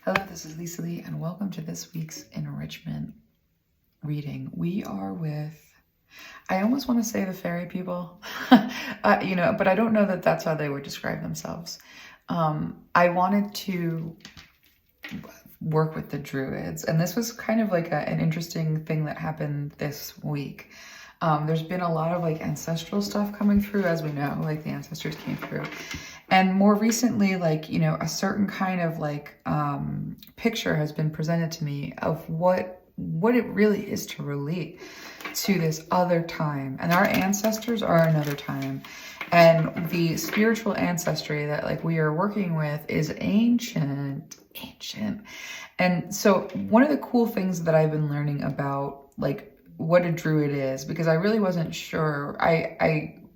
Hello, this is Lisa Lee, and welcome to this week's enrichment reading. We are with, I almost want to say the fairy people, but I don't know that that's how they would describe themselves. I wanted to work with the Druids, and this was kind of like an interesting thing that happened this week. There's been a lot of like ancestral stuff coming through, as we know, like the ancestors came through. And more recently, like, a certain kind of like picture has been presented to me of what it really is to relate to this other time. And our ancestors are another time. And the spiritual ancestry that like we are working with is ancient. And so one of the cool things that I've been learning about like what a druid is, because I really wasn't sure.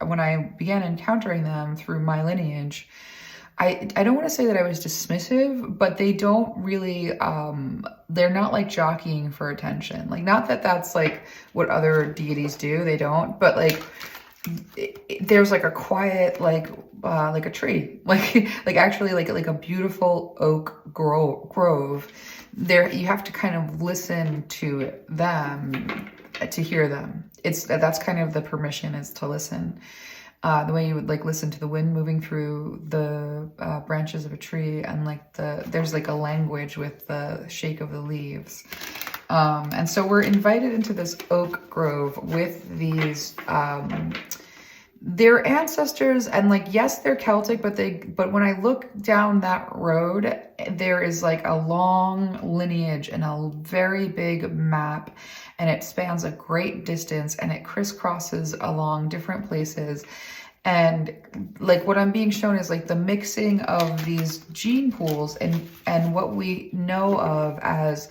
When I began encountering them through my lineage, I don't want to say that I was dismissive, but they don't really, they're not like jockeying for attention. Like, not that that's like what other deities do, they don't, but like, there's like a quiet, like a tree, like actually like a beautiful oak grove. There, you have to kind of listen to them to hear them. That's kind of the permission, is to listen. The way you would like listen to the wind moving through the branches of a tree, and like there's like a language with the shake of the leaves. And so we're invited into this oak grove with these their ancestors, and like, yes, they're Celtic, but when I look down that road, there is like a long lineage and a very big map, and it spans a great distance, and it crisscrosses along different places. And like what I'm being shown is like the mixing of these gene pools and what we know of as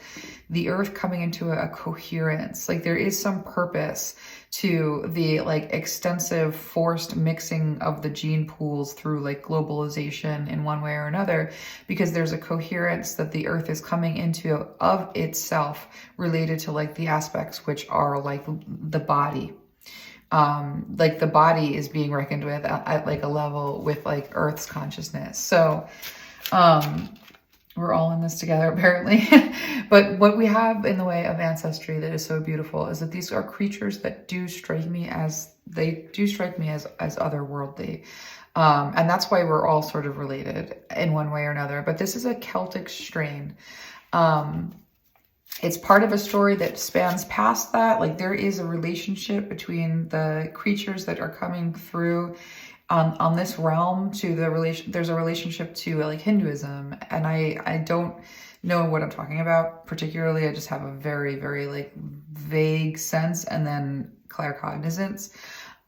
the earth coming into a coherence. Like there is some purpose to the like extensive forced mixing of the gene pools through like globalization in one way or another, because there's a coherence that the earth is coming into of itself, related to like the aspects which are like the body. Like the body is being reckoned with at like a level with like Earth's consciousness. So we're all in this together, apparently. But what we have in the way of ancestry that is so beautiful is that these are creatures that do strike me as otherworldly. And that's why we're all sort of related in one way or another. But this is a Celtic strain. It's part of a story that spans past that. Like there is a relationship between the creatures that are coming through on this realm to the relation. There's a relationship to like Hinduism, and I don't know what I'm talking about particularly. I just have a very, very like vague sense and then claircognizance.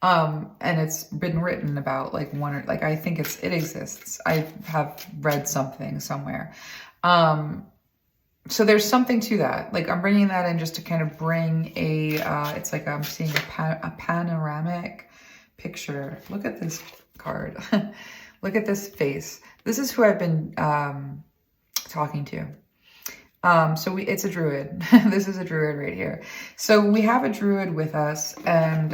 And it's been written about like I think it exists. I have read something somewhere. So there's something to that. Like I'm bringing that in just to kind of bring it's like I'm seeing a panoramic picture. Look at this card. Look at this face. This is who I've been talking to. It's a druid. This is a druid right here. So we have a druid with us, and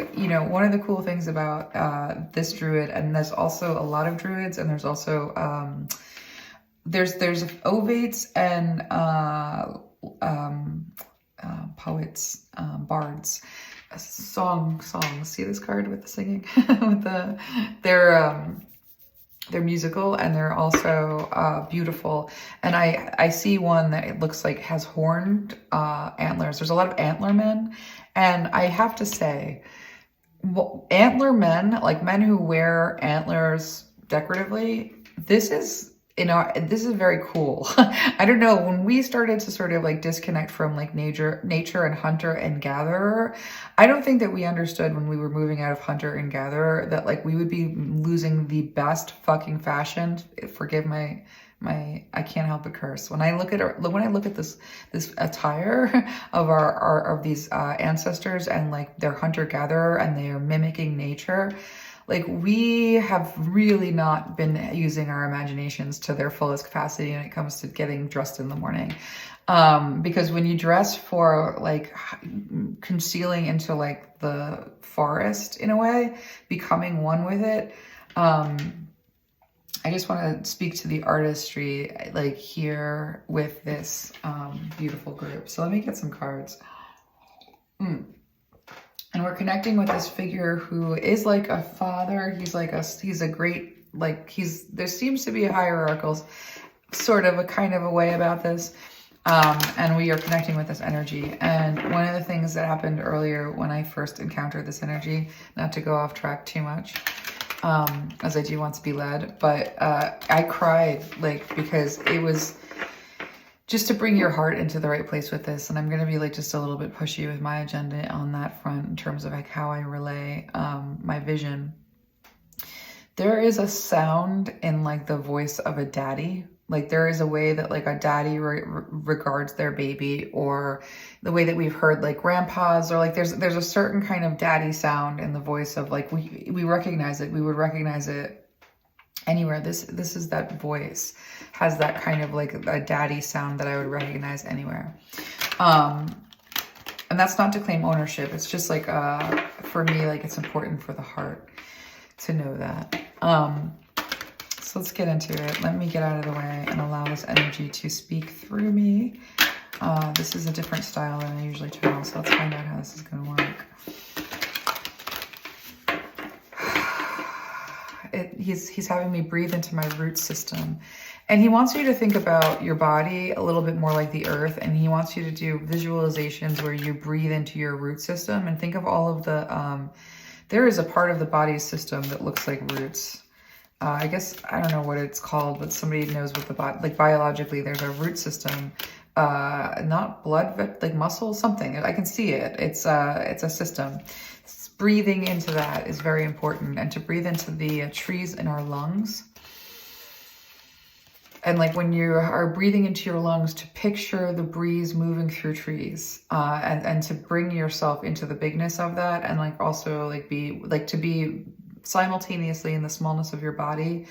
one of the cool things about this druid, and there's also a lot of druids, and there's also there's ovates and poets, bards, songs. See this card with the singing, with they're musical, and they're also beautiful. And I see one that it looks like has horned antlers. There's a lot of antler men, and I have to say, antler men, like men who wear antlers decoratively, this is very cool. I don't know, when we started to sort of like disconnect from like nature and hunter and gatherer, I don't think that we understood when we were moving out of hunter and gatherer that like we would be losing the best fucking fashion. Forgive my I can't help but curse when I look at this attire of these ancestors, and like they're hunter gatherer and they are mimicking nature. Like we have really not been using our imaginations to their fullest capacity when it comes to getting dressed in the morning. Because when you dress for like concealing into like the forest in a way, becoming one with it, I just want to speak to the artistry like here with this beautiful group. So let me get some cards. And we're connecting with this figure who is like a father. He's a great, like there seems to be a hierarchical sort of a kind of a way about this. And we are connecting with this energy. And one of the things that happened earlier when I first encountered this energy, not to go off track too much, as I do want to be led, but I cried, like, because it was just to bring your heart into the right place with this. And I'm going to be like just a little bit pushy with my agenda on that front in terms of like how I relay my vision. There is a sound in like the voice of a daddy. Like there is a way that like a daddy regards their baby, or the way that we've heard like grandpas, or like there's a certain kind of daddy sound in the voice of like, we recognize it. We would recognize it anywhere. This is that voice has that kind of like a daddy sound that I would recognize anywhere. And that's not to claim ownership. It's just like, for me, like it's important for the heart to know that. So let's get into it. Let me get out of the way and allow this energy to speak through me. This is a different style than I usually channel, so let's find out how this is going to work. He's having me breathe into my root system. And he wants you to think about your body a little bit more like the earth. And he wants you to do visualizations where you breathe into your root system and think of all of the, there is a part of the body system that looks like roots. I guess, I don't know what it's called, but somebody knows what the body, like biologically, there's a root system, not blood, but like muscle, something. I can see it. It's a system. Breathing into that is very important, and to breathe into the trees in our lungs. And like when you are breathing into your lungs, to picture the breeze moving through trees, and to bring yourself into the bigness of that, and like also like to be simultaneously in the smallness of your body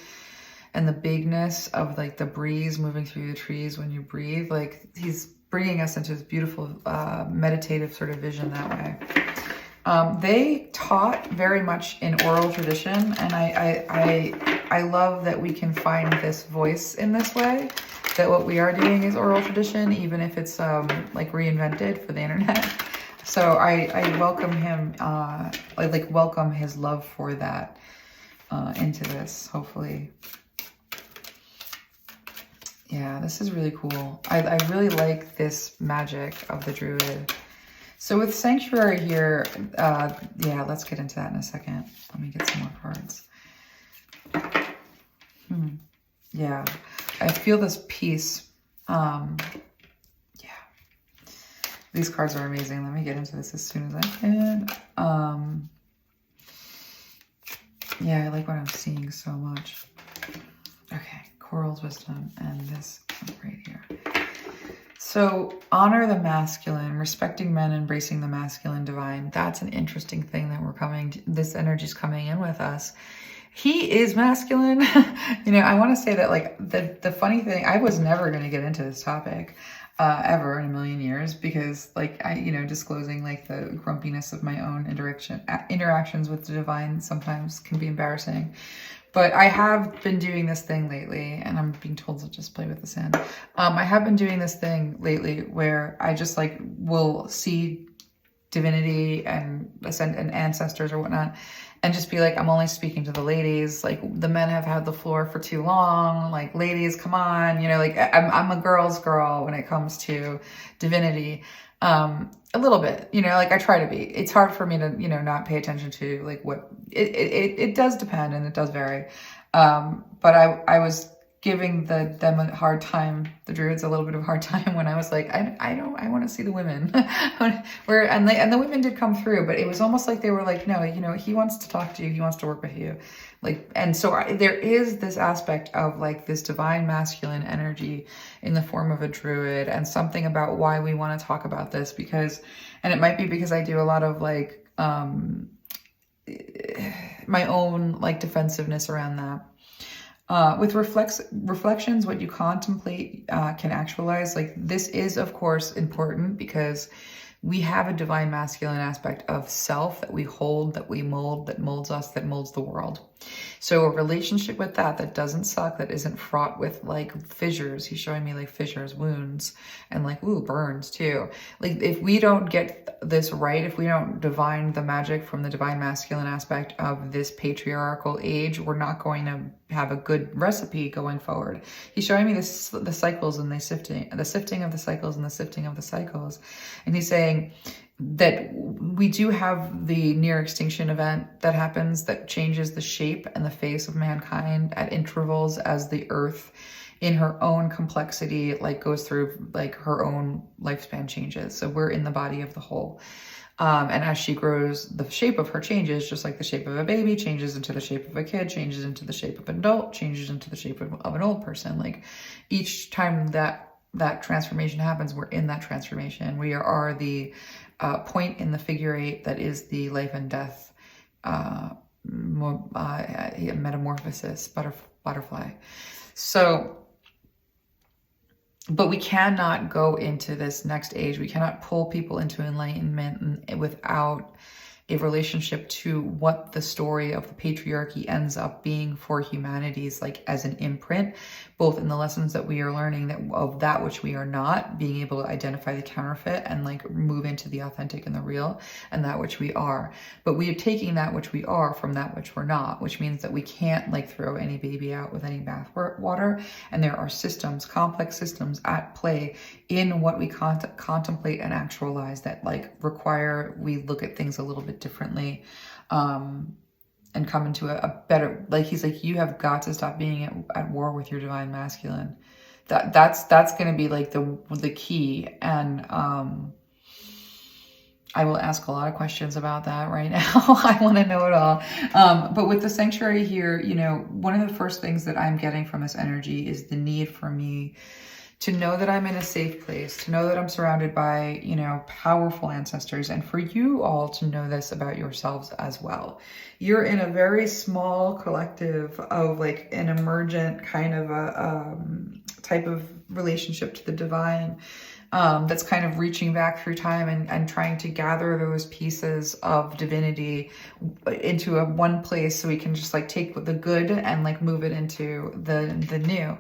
and the bigness of like the breeze moving through the trees when you breathe. Like he's bringing us into this beautiful meditative sort of vision that way. They taught very much in oral tradition, and I love that we can find this voice in this way, that what we are doing is oral tradition, even if it's like reinvented for the internet. So I welcome him, I welcome his love for that into this, hopefully. Yeah, this is really cool. I really like this magic of the Druid. So with Sanctuary here, yeah, let's get into that in a second. Let me get some more cards. Yeah, I feel this peace. These cards are amazing. Let me get into this as soon as I can. Yeah, I like what I'm seeing so much. Okay, Coral's Wisdom and this right here. So honor the masculine, respecting men, embracing the masculine divine. That's an interesting thing that this energy's coming in with us. He is masculine. You know, I want to say that like the funny thing, I was never going to get into this topic. Ever in a million years, because like disclosing like the grumpiness of my own interactions with the divine sometimes can be embarrassing. But I have been doing this thing lately, and I'm being told to just play with the sand. I have been doing this thing lately where I just like will see divinity and ascend and ancestors or whatnot, and just be like, I'm only speaking to the ladies. Like the men have had the floor for too long. Like ladies, come on. Like I'm a girl's girl when it comes to divinity. A little bit, like I try to be. It's hard for me to, not pay attention to like what it does depend, and it does vary. But I was giving them a hard time, the Druids a little bit of a hard time when I was like, I want to see the women. and the women did come through, but it was almost like they were like, no, he wants to talk to you, he wants to work with you. Like, and so there is this aspect of like this divine masculine energy in the form of a Druid, and something about why we want to talk about this, because, and it might be because I do a lot of like, my own like defensiveness around that. With reflections, what you contemplate can actualize. Like this is, of course, important because we have a divine masculine aspect of self that we hold, that we mold, that molds us, that molds the world. So a relationship with that doesn't suck, that isn't fraught with like fissures. He's showing me like fissures, wounds, and like, ooh, burns too. Like if we don't get this right, if we don't divine the magic from the divine masculine aspect of this patriarchal age, we're not going to have a good recipe going forward. He's showing me this, the cycles and the sifting of the cycles and the sifting of the cycles. And he's saying that we do have the near extinction event that happens that changes the shape and the face of mankind at intervals as the earth in her own complexity like goes through like her own lifespan changes. So we're in the body of the whole. And as she grows, the shape of her changes, just like the shape of a baby changes into the shape of a kid, changes into the shape of an adult, changes into the shape of an old person. Like each time that transformation happens, we're in that transformation. We are the point in the figure eight that is the life and death metamorphosis, butterfly. So, but we cannot go into this next age. We cannot pull people into enlightenment without a relationship to what the story of the patriarchy ends up being for humanities, like as an imprint, both in the lessons that we are learning of that which we are not, being able to identify the counterfeit and like move into the authentic and the real, and that which we are. But we are taking that which we are from that which we're not, which means that we can't like throw any baby out with any bath water. And there are systems, complex systems at play in what we contemplate and actualize that like require we look at things a little bit differently, and come into a better, like he's like, you have got to stop being at war with your divine masculine. That's going to be like the key. And I will ask a lot of questions about that right now. I want to know it all. But with the sanctuary here, you know, one of the first things that I'm getting from this energy is the need for me to know that I'm in a safe place, to know that I'm surrounded by, you know, powerful ancestors, and for you all to know this about yourselves as well. You're in a very small collective of like an emergent kind of a type of relationship to the divine, that's kind of reaching back through time and trying to gather those pieces of divinity into one place so we can just like take the good and like move it into the new.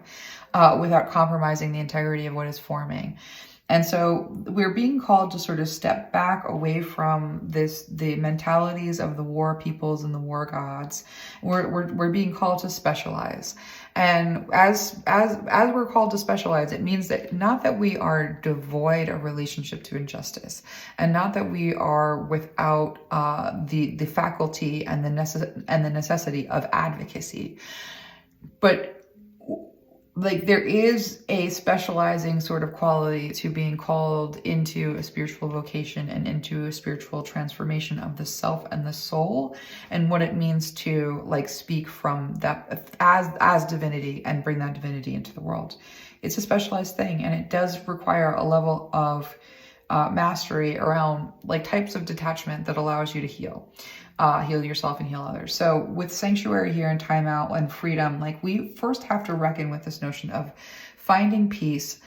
Without compromising the integrity of what is forming. And so we're being called to sort of step back away from the mentalities of the war peoples and the war gods. We're being called to specialize. And as we're called to specialize, it means that not that we are devoid of relationship to injustice, and not that we are without the faculty and the necessity of advocacy, but like there is a specializing sort of quality to being called into a spiritual vocation and into a spiritual transformation of the self and the soul, and what it means to like speak from that as divinity and bring that divinity into the world. It's a specialized thing, and it does require a level of mastery around like types of detachment that allows you to heal yourself and heal others. So with sanctuary here and timeout and freedom, like we first have to reckon with this notion of finding peace,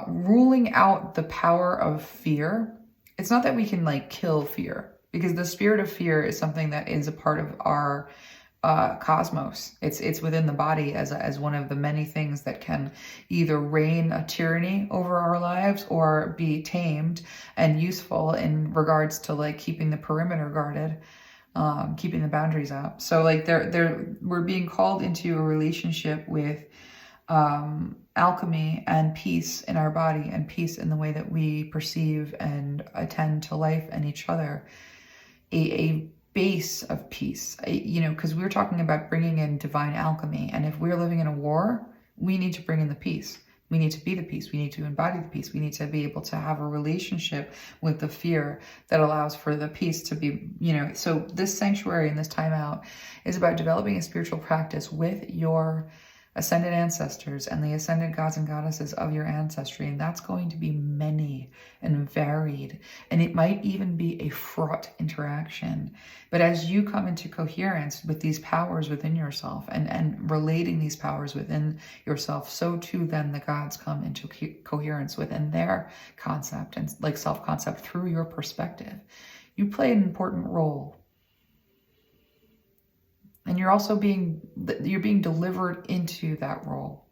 ruling out the power of fear. It's not that we can like kill fear, because the spirit of fear is something that is a part of our cosmos. It's within the body as one of the many things that can either reign a tyranny over our lives or be tamed and useful in regards to like keeping the perimeter guarded, keeping the boundaries up. So like we're being called into a relationship with alchemy and peace in our body, and peace in the way that we perceive and attend to life and each other. A base of peace, you know, because we're talking about bringing in divine alchemy. And if we're living in a war, we need to bring in the peace. We need to be the peace. We need to embody the peace. We need to be able to have a relationship with the fear that allows for the peace to be, you know. So this sanctuary and this timeout is about developing a spiritual practice with your ascended ancestors and the ascended gods and goddesses of your ancestry. And that's going to be many and varied. And it might even be a fraught interaction. But as you come into coherence with these powers within yourself and relating these powers within yourself, so too then the gods come into coherence within their concept and like self-concept through your perspective. You play an important role. And you're being delivered into that role.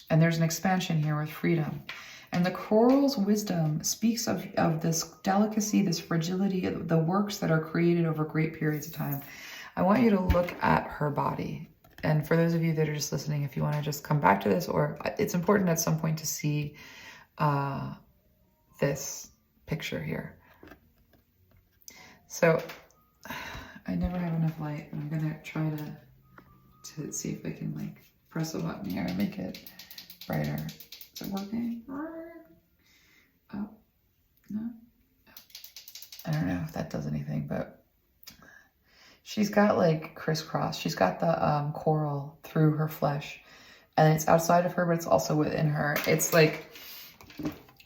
And there's an expansion here with freedom. And the coral's wisdom speaks of this delicacy, this fragility, the works that are created over great periods of time. I want you to look at her body. And for those of you that are just listening, if you want to just come back to this, or it's important at some point to see this picture here. So I never have enough light, and I'm going to try to see if I can like press a button here and make it brighter. Is it working? Oh, no. I don't know if that does anything, but she's got like crisscross. She's got the coral through her flesh, and it's outside of her, but it's also within her. It's like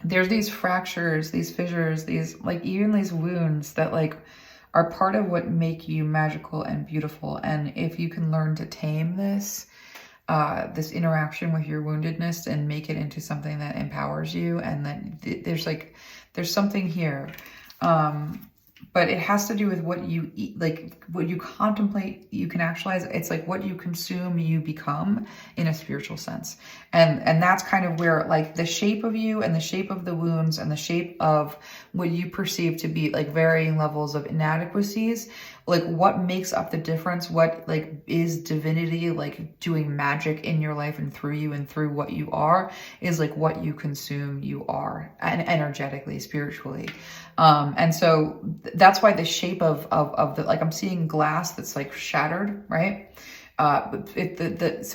there's these fractures, these fissures, these like even these wounds that like are part of what make you magical and beautiful. And if you can learn to tame this interaction with your woundedness and make it into something that empowers you, and that there's something here. But it has to do with what you eat, like what you contemplate, you can actualize. It's like what you consume, you become in a spiritual sense. And that's kind of where like the shape of you and the shape of the wounds and the shape of what you perceive to be like varying levels of inadequacies, like what makes up the difference, what like is divinity, like doing magic in your life and through you and through what you are, is like what you consume, you are, and energetically, spiritually. And so that's why the shape of the, like I'm seeing glass that's like shattered, right? So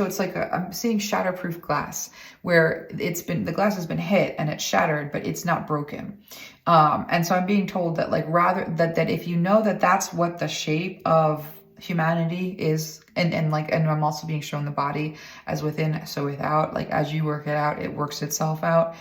it's like I'm seeing shatterproof glass where the glass has been hit and it's shattered, but it's not broken. And so I'm being told that like rather that if you know that that's what the shape of humanity is, and I'm also being shown the body as within, so without, like as you work it out, it works itself out.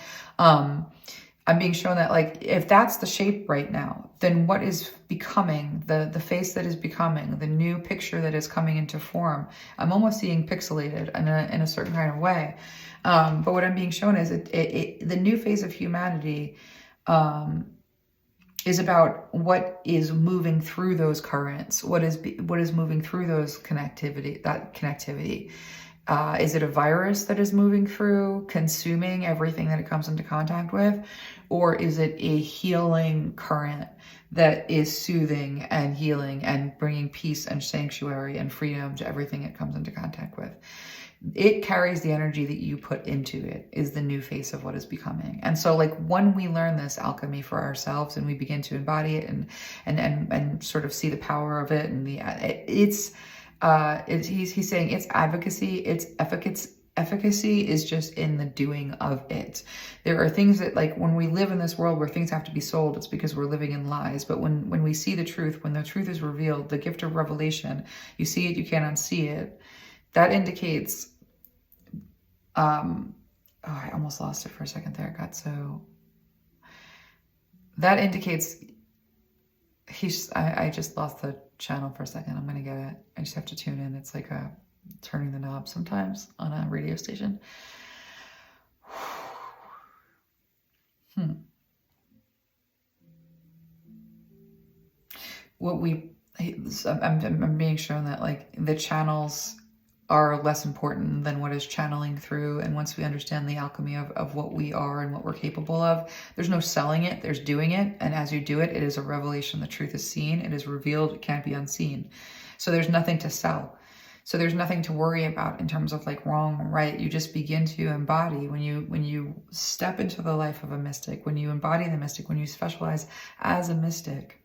I'm being shown that like, if that's the shape right now, then what is becoming, the face that is becoming, the new picture that is coming into form, I'm almost seeing pixelated in a certain kind of way. But what I'm being shown is the new phase of humanity is about what is moving through those currents, what is moving through those connectivity. Is it a virus that is moving through, consuming everything that it comes into contact with? Or is it a healing current that is soothing and healing and bringing peace and sanctuary and freedom to everything it comes into contact with? It carries the energy that you put into it, is the new face of what is becoming. And so like when we learn this alchemy for ourselves and we begin to embody it and sort of see the power of it, and he's saying its advocacy, its efficacy is just in the doing of it. There are things that, like, when we live in this world where things have to be sold, it's because we're living in lies. But when we see the truth, when the truth is revealed, the gift of revelation, you see it, you can't unsee it. That indicates, I almost lost it for a second there. It got so, that indicates I just lost the channel for a second. I'm going to get it. I just have to tune in. It's like turning the knob sometimes on a radio station. I'm being shown that like the channels are less important than what is channeling through. And once we understand the alchemy of what we are and what we're capable of, there's no selling it, there's doing it. And as you do it, it is a revelation. The truth is seen, it is revealed, it can't be unseen. So there's nothing to sell. So there's nothing to worry about in terms of like wrong or right. You just begin to embody when you step into the life of a mystic, when you embody the mystic, when you specialize as a mystic.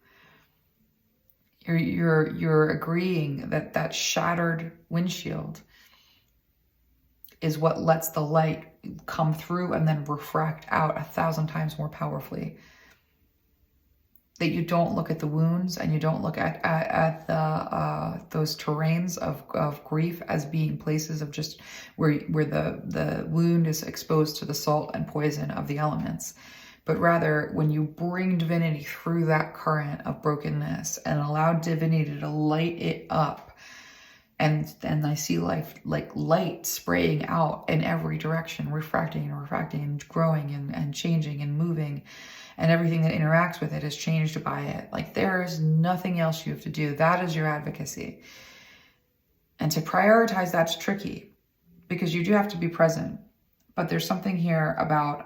You're agreeing that shattered windshield is what lets the light come through and then refract out 1,000 times more powerfully. That you don't look at the wounds and you don't look at those terrains of grief as being places of just where the wound is exposed to the salt and poison of the elements. But rather, when you bring divinity through that current of brokenness and allow divinity to light it up, and I see life like light spraying out in every direction, refracting and growing and changing and moving, and everything that interacts with it is changed by it. Like there is nothing else you have to do. That is your advocacy. And to prioritize, that's tricky because you do have to be present. But there's something here about,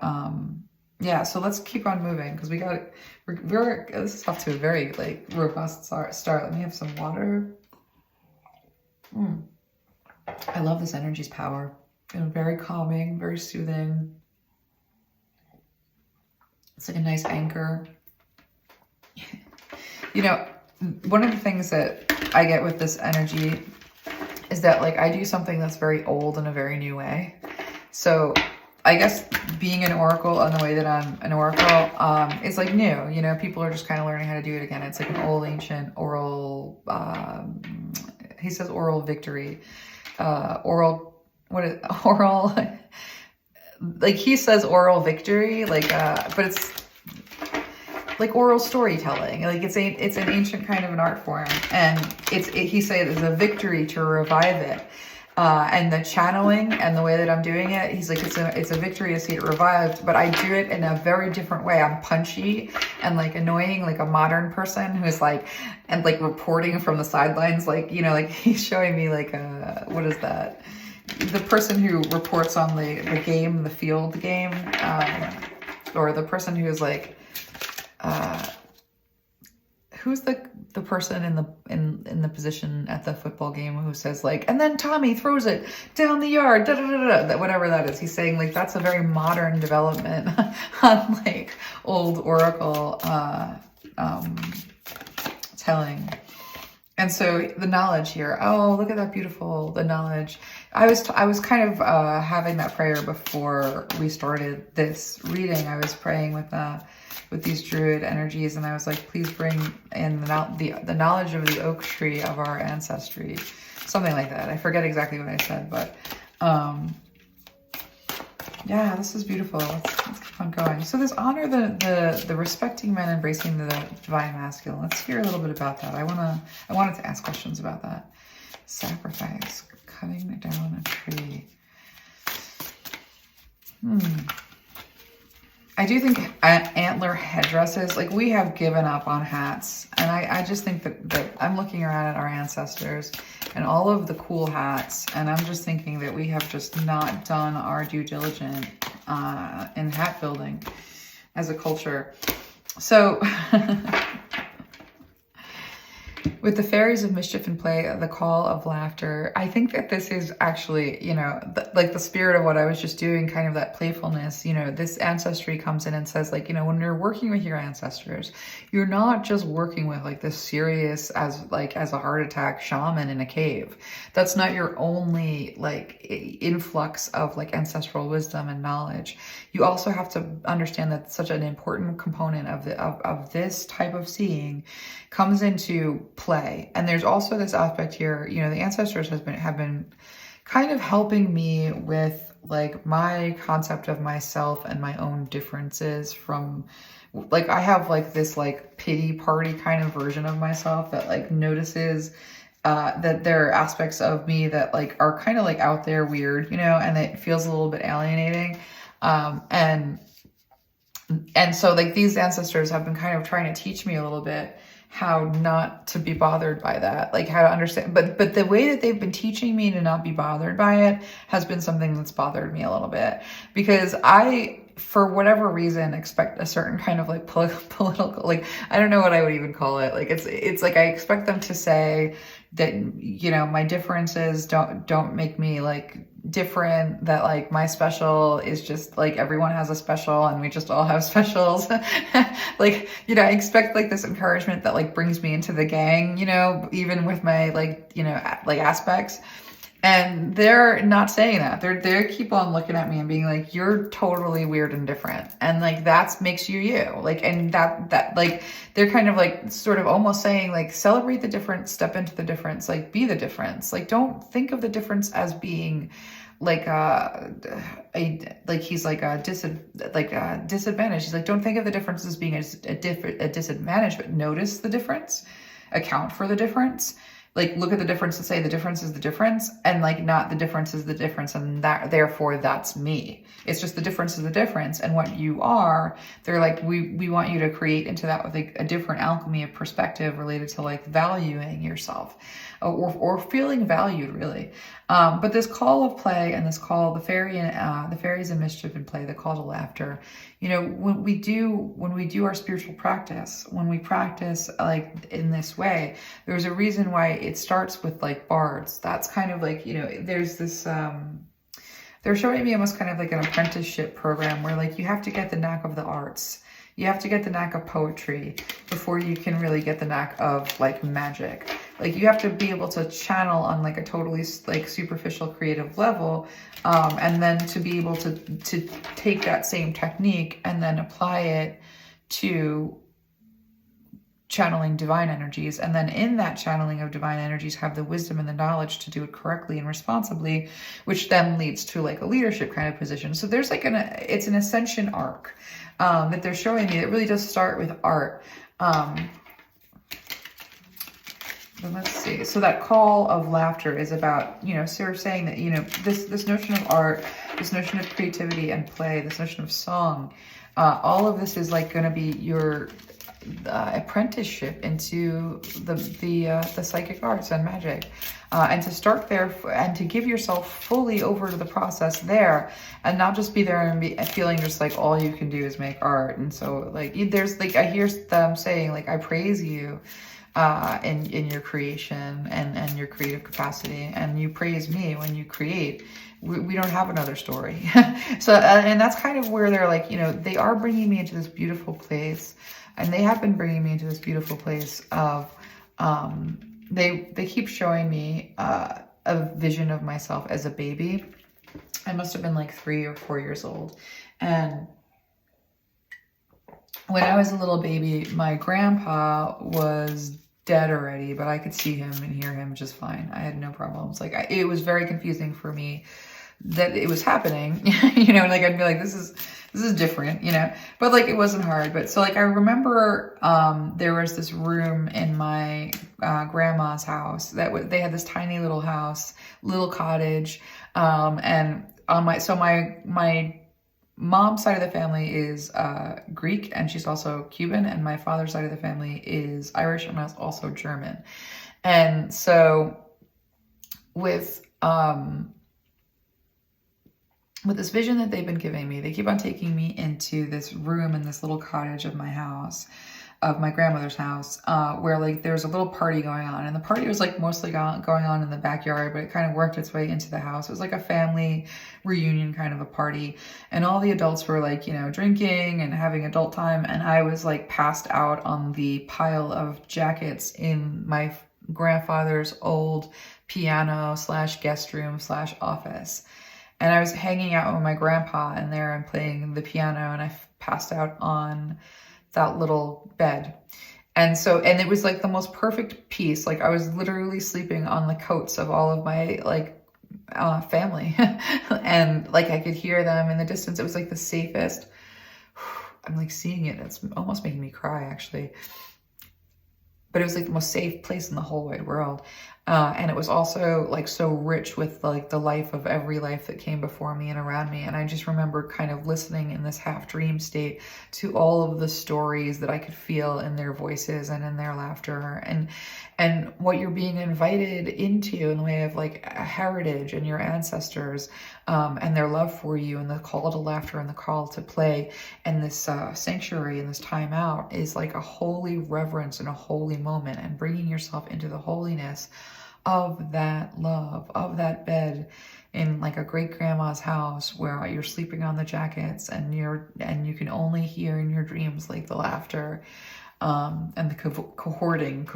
yeah, so let's keep on moving because this is off to a very like robust start. Let me have some water. I love this energy's power. Very calming, very soothing. It's like a nice anchor. One of the things that I get with this energy is that like I do something that's very old in a very new way. So I guess being an oracle and the way that I'm an oracle is like new. People are just kind of learning how to do it again. It's like an old ancient oral, he says oral victory, oral, like he says oral victory, like, but it's like oral storytelling. Like it's an ancient kind of an art form. And he says it's a victory to revive it. And the channeling and the way that I'm doing it, he's like, it's a victory to see it revived, but I do it in a very different way. I'm punchy and like annoying, like a modern person who's like, and like reporting from the sidelines, like, like he's showing me like, what is that? The person who reports on the game, the field game, or the person who's like, who's the person in the position at the football game who says like, and then Tommy throws it down the yard, da, da, da, da, whatever that is. He's saying like that's a very modern development on like old oracle telling. And so the knowledge here, oh, look at that beautiful, the knowledge. I was kind of having that prayer before we started this reading. I was praying with these druid energies, and I was like, please bring in the knowledge of the oak tree of our ancestry, something like that. I forget exactly what I said, but yeah, this is beautiful. Let's keep on going. So this honor the respecting men, embracing the divine masculine. Let's hear a little bit about that. I wanted to ask questions about that. Sacrifice, cutting down a tree. I do think antler headdresses, like we have given up on hats. And I just think that I'm looking around at our ancestors and all of the cool hats. And I'm just thinking that we have just not done our due diligence in hat building as a culture. So with the fairies of mischief and play, the call of laughter, I think that this is actually, like the spirit of what I was just doing, kind of that playfulness. This ancestry comes in and says like, when you're working with your ancestors, you're not just working with like this serious as a heart attack shaman in a cave. That's not your only like influx of like ancestral wisdom and knowledge. You also have to understand that such an important component of this type of seeing comes into play. And there's also this aspect here, the ancestors have been kind of helping me with like my concept of myself and my own differences from like, I have like this like pity party kind of version of myself that like notices that there are aspects of me that like are kind of like out there weird, and it feels a little bit alienating. And so like these ancestors have been kind of trying to teach me a little bit how not to be bothered by that, like how to understand, but the way that they've been teaching me to not be bothered by it has been something that's bothered me a little bit, because I, for whatever reason, expect a certain kind of like political, like, I don't know what I would even call it. Like, it's like, I expect them to say that, my differences don't make me like different, that like my special is just like everyone has a special and we just all have specials. Like, I expect like this encouragement that like brings me into the gang, even with my like, like aspects. And they're not saying that. They keep on looking at me and being like, you're totally weird and different. And like, that makes you you. Like, and that like, they're kind of like sort of almost saying like, celebrate the difference, step into the difference, like be the difference. Like, don't think of the difference as being like he's like a disadvantage. He's like, don't think of the difference as being a disadvantage, but notice the difference, account for the difference. like look at the difference and say the difference is the difference, and like not the difference is the difference and that therefore that's me. It's just the difference is the difference, and what you are, they're like, we want you to create into that with like a different alchemy of perspective related to like valuing yourself or feeling valued, really. But this call of play and this call, the fairies and mischief and play, the call to laughter, you know, when we do our spiritual practice, when we practice like in this way, there's a reason why it starts with like bards. That's kind of like, you know, there's this, they're showing me almost kind of like an apprenticeship program where like you have to get the knack of the arts. You have to get the knack of poetry before you can really get the knack of like magic. Like you have to be able to channel on like a totally like superficial creative level, and then to be able to take that same technique and then apply it to channeling divine energies, and then in that channeling of divine energies have the wisdom and the knowledge to do it correctly and responsibly, which then leads to like a leadership kind of position. So there's like it's an ascension arc that they're showing me. It really does start with art. But let's see. So that call of laughter is about, you know, sort of saying that, you know, this notion of art, this notion of creativity and play, this notion of song, all of this is like going to be your apprenticeship into the psychic arts and magic, and to start there and to give yourself fully over to the process there, and not just be there and be feeling just like all you can do is make art. And so like there's like, I hear them saying like, I praise you in your creation and your creative capacity, and you praise me when you create. We don't have another story. So and that's kind of where they're like, you know, they are bringing me into this beautiful place. And they have been bringing me into this beautiful place of, they keep showing me a vision of myself as a baby. I must have been like 3 or 4 years old. And when I was a little baby, my grandpa was dead already, but I could see him and hear him just fine. I had no problems. Like it was very confusing for me that it was happening, you know, like I'd be like, this is different, you know, but like it wasn't hard. But so like I remember there was this room in my grandma's house that they had this tiny little house, little cottage, and on my mom's side of the family is Greek, and she's also Cuban, and my father's side of the family is Irish and also German. And so with this vision that they've been giving me, they keep on taking me into this room in this little cottage of my house, of my grandmother's house, where like there's a little party going on, and the party was like mostly going on in the backyard, but it kind of worked its way into the house. It was like a family reunion kind of a party, and all the adults were like, you know, drinking and having adult time, and I was like passed out on the pile of jackets in my grandfather's old piano / guest / office. And I was hanging out with my grandpa in there and playing the piano, and I passed out on that little bed. And so, and it was like the most perfect piece. Like I was literally sleeping on the coats of all of my like family. And like I could hear them in the distance. It was like the safest. I'm like seeing it. It's almost making me cry actually. But it was like the most safe place in the whole wide world. And it was also like so rich with like the life of every life that came before me and around me. And I just remember kind of listening in this half dream state to all of the stories that I could feel in their voices and in their laughter, and what you're being invited into in the way of like a heritage and your ancestors, and their love for you, and the call to laughter and the call to play, and this sanctuary and this time out is like a holy reverence and a holy moment, and bringing yourself into the holiness of that love, of that bed in like a great grandma's house where you're sleeping on the jackets, and you can only hear in your dreams like the laughter and the cavorting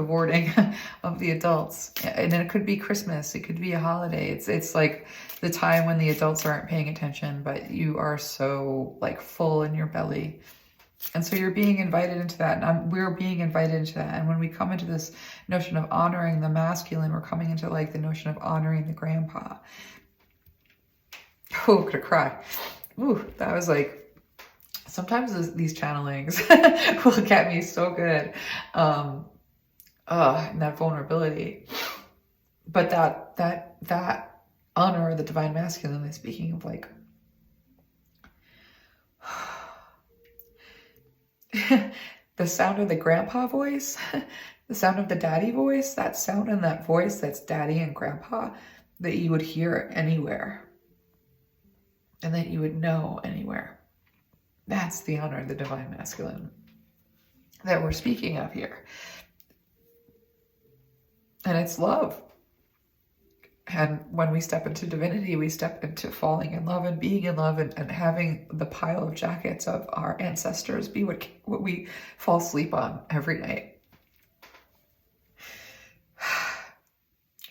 of the adults. And then it could be Christmas, it could be a holiday. It's like the time when the adults aren't paying attention, but you are so like full in your belly. And so you're being invited into that, and we're being invited into that. And when we come into this notion of honoring the masculine, we're coming into like the notion of honoring the grandpa. Oh, I'm gonna cry. Ooh, that was like, sometimes these channelings will get me so good. And that vulnerability. But that honor the divine masculine is speaking of like the sound of the grandpa voice, the sound of the daddy voice, that sound and that voice that's daddy and grandpa that you would hear anywhere and that you would know anywhere. That's the honor of the divine masculine that we're speaking of here. And it's love. And when we step into divinity, we step into falling in love and being in love and having the pile of jackets of our ancestors be what we fall asleep on every night.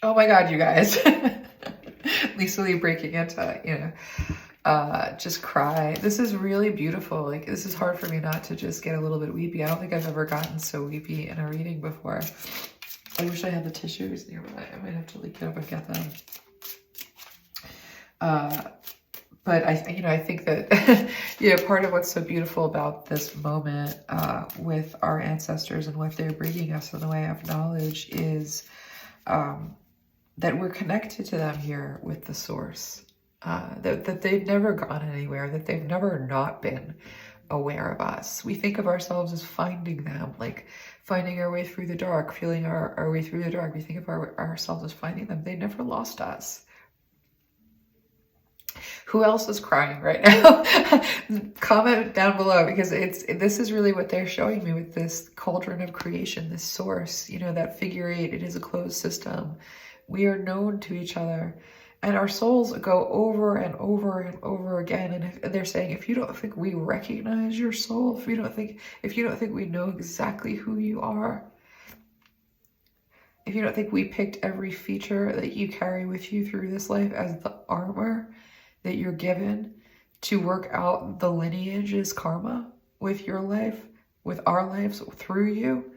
Oh my God, you guys. Lisa Lee breaking into, just cry. This is really beautiful. Like, this is hard for me not to just get a little bit weepy. I don't think I've ever gotten so weepy in a reading before. I wish I had the tissues nearby. I might have to get up and get them. But I think that, part of what's so beautiful about this moment with our ancestors and what they're bringing us in the way of knowledge is that we're connected to them here with the source, that they've never gone anywhere, that they've never not been aware of us. We think of ourselves as finding them, like finding our way through the dark, feeling our way through the dark. We think of ourselves as finding them. They never lost us. Who else is crying right now? Comment down below, because this is really what they're showing me with this cauldron of creation, this source, that figure 8. It is a closed system. We are known to each other. And our souls go over and over and over again. And they're saying, if you don't think we recognize your soul, if you don't think we know exactly who you are, if you don't think we picked every feature that you carry with you through this life as the armor that you're given to work out the lineage's karma with your life, with our lives through you,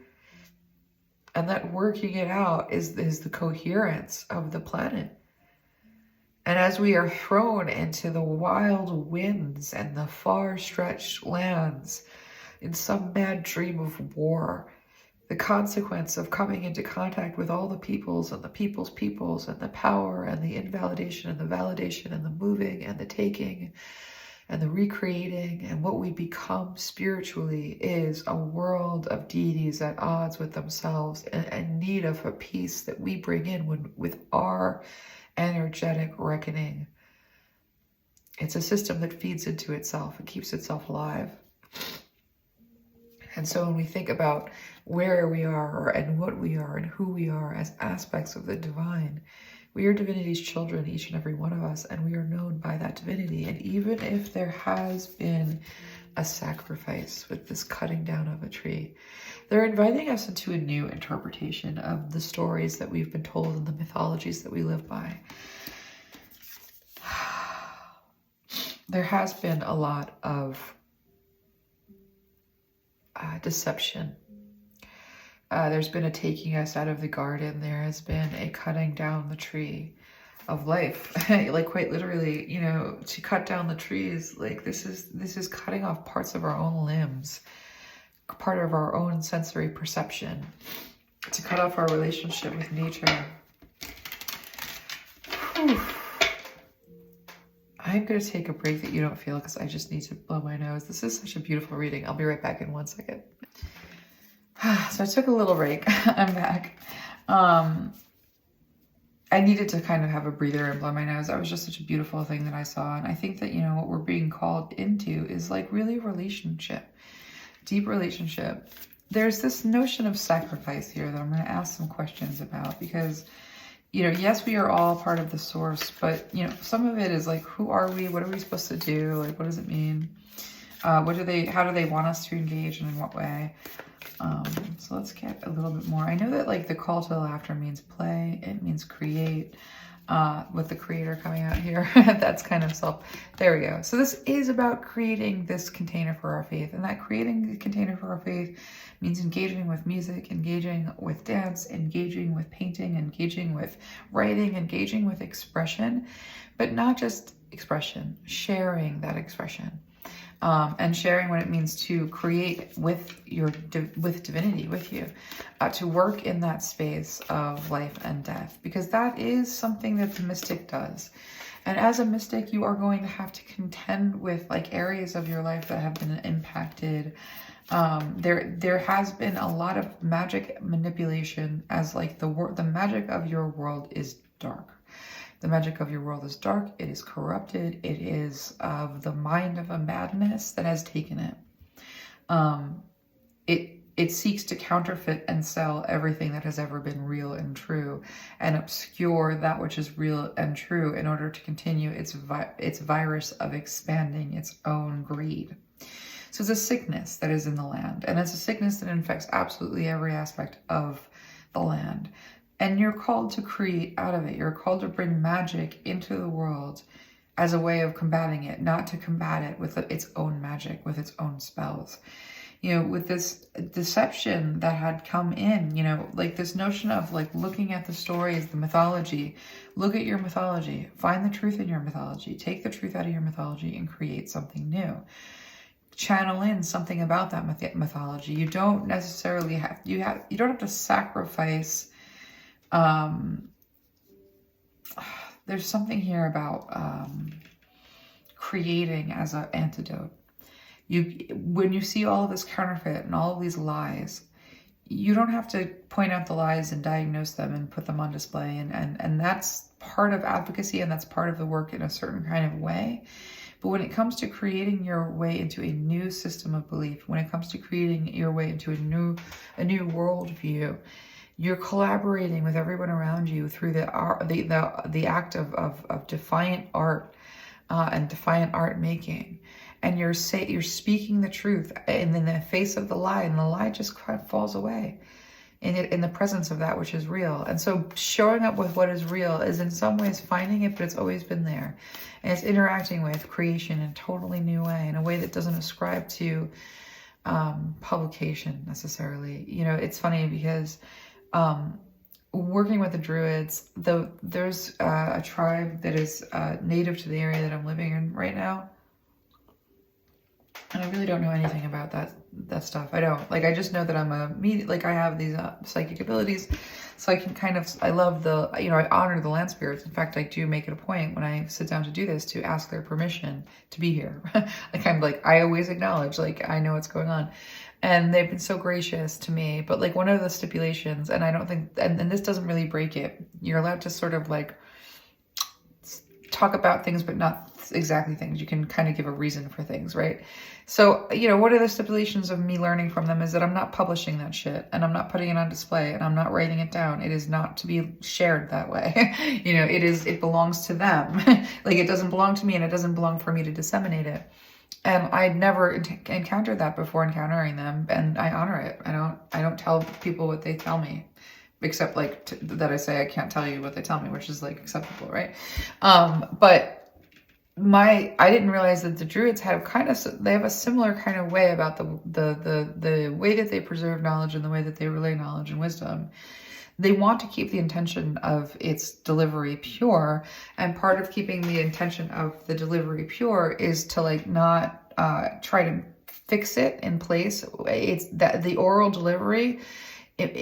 and that working it out is the coherence of the planet. And as we are thrown into the wild winds and the far-stretched lands in some mad dream of war, the consequence of coming into contact with all the peoples and the people's peoples and the power and the invalidation and the validation and the moving and the taking and the recreating and what we become spiritually is a world of deities at odds with themselves and need of a peace that we bring in with our energetic reckoning. It's a system that feeds into itself and keeps itself alive. And so when we think about where we are and what we are and who we are as aspects of the divine, we are divinity's children, each and every one of us, and we are known by that divinity. And even if there has been a sacrifice with this cutting down of a tree, they're inviting us into a new interpretation of the stories that we've been told and the mythologies that we live by. There has been a lot of deception. There's been a taking us out of the garden. There has been a cutting down the tree of life. Like quite literally, to cut down the trees, like this is cutting off parts of our own limbs, part of our own sensory perception, to cut off our relationship with nature. Whew. I'm going to take a break that you don't feel because I just need to blow my nose. This is such a beautiful reading. I'll be right back in 1 second. So I took a little break. I'm back. I needed to kind of have a breather and blow my nose. That was just such a beautiful thing that I saw. And I think that, what we're being called into is like really relationship, deep relationship. There's this notion of sacrifice here that I'm going to ask some questions about because, yes, we are all part of the source, but, some of it is like, who are we? What are we supposed to do? Like, what does it mean? How do they want us to engage and in what way? So let's get a little bit more. I know that like the call to laughter means play. It means create, with the creator coming out here. That's kind of there we go. So this is about creating this container for our faith, and that creating the container for our faith means engaging with music, engaging with dance, engaging with painting, engaging with writing, engaging with expression, but not just expression, sharing that expression. and sharing what it means to create with with divinity with you, to work in that space of life and death, because that is something that the mystic does. And as a mystic, you are going to have to contend with like areas of your life that have been impacted. There has been a lot of magic manipulation, as like the magic of your world is dark. The magic of your world is dark. It is corrupted. It is of the mind of a madness that has taken it. It seeks to counterfeit and sell everything that has ever been real and true, and obscure that which is real and true in order to continue its virus of expanding its own greed. So it's a sickness that is in the land, and it's a sickness that infects absolutely every aspect of the land. And you're called to create out of it. You're called to bring magic into the world as a way of combating it, not to combat it with its own magic, with its own spells. You know, with this deception that had come in, you know, like this notion of like looking at the stories, the mythology, look at your mythology, find the truth in your mythology, take the truth out of your mythology and create something new. Channel in something about that mythology. You don't necessarily have, you don't have to sacrifice. There's something here about creating as an antidote. When you see all of this counterfeit and all of these lies, you don't have to point out the lies and diagnose them and put them on display. And that's part of advocacy, and that's part of the work in a certain kind of way. But when it comes to creating your way into a new system of belief, when it comes to creating your way into a new worldview, you're collaborating with everyone around you through the act of defiant art and defiant art making. And you're speaking the truth in the face of the lie, and the lie just kind of falls away in the presence of that which is real. And so showing up with what is real is in some ways finding it, but it's always been there. And it's interacting with creation in a totally new way, in a way that doesn't ascribe to publication necessarily. You know, it's funny because working with the Druids, there's a tribe that is native to the area that I'm living in right now. And I really don't know anything about that stuff. I don't. Like, I just know that I'm I have these psychic abilities. So I can I love I honor the land spirits. In fact, I do make it a point when I sit down to do this to ask their permission to be here. I always acknowledge, I know what's going on. And they've been so gracious to me. But one of the stipulations, and I don't think, and this doesn't really break it, you're allowed to sort of talk about things, but not exactly things. You can kind of give a reason for things, right? So, one of the stipulations of me learning from them is that I'm not publishing that shit, and I'm not putting it on display, and I'm not writing it down. It is not to be shared that way. It belongs to them. It doesn't belong to me, and it doesn't belong for me to disseminate it. And I'd never encountered that before encountering them, and I honor it. I don't tell people what they tell me, except that I say I can't tell you what they tell me, which is acceptable, right? But I didn't realize that the Druids have they have a similar kind of way about the way that they preserve knowledge and the way that they relay knowledge and wisdom. They want to keep the intention of its delivery pure, and part of keeping the intention of the delivery pure is to not try to fix it in place. It's that the oral delivery, it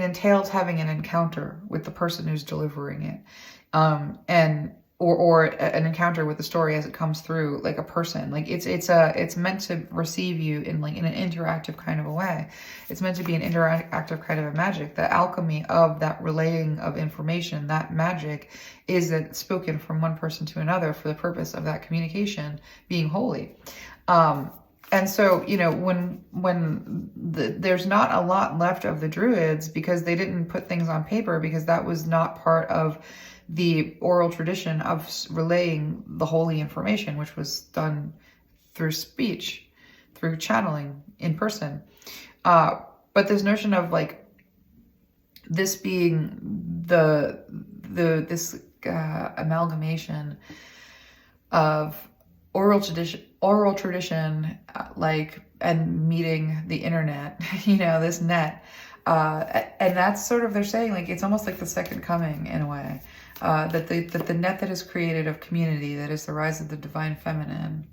entails having an encounter with the person who's delivering it, or an encounter with the story as it comes through, a person. It's meant to receive you in an interactive kind of a way. It's meant to be an interactive kind of a magic. The alchemy of that relaying of information, that magic, is that it's spoken from one person to another for the purpose of that communication being holy. And so, there's not a lot left of the Druids because they didn't put things on paper, because that was not part of the oral tradition of relaying the holy information, which was done through speech, through channeling in person. But this notion of this being this amalgamation of oral tradition, and meeting the internet, this net, and that's sort of, they're saying it's almost like the second coming in a way, that the net that is created of community, that is the rise of the divine feminine,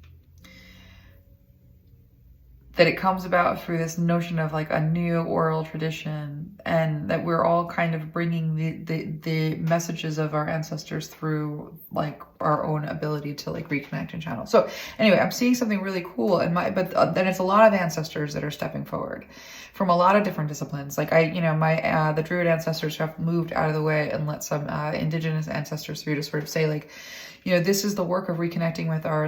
that it comes about through this notion of like a new oral tradition, and that we're all kind of bringing the messages of our ancestors through like our own ability to like reconnect and channel. So anyway, I'm seeing something really cool, and then it's a lot of ancestors that are stepping forward from a lot of different disciplines. Like the Druid ancestors have moved out of the way and let some indigenous ancestors through to sort of say like, this is the work of reconnecting with our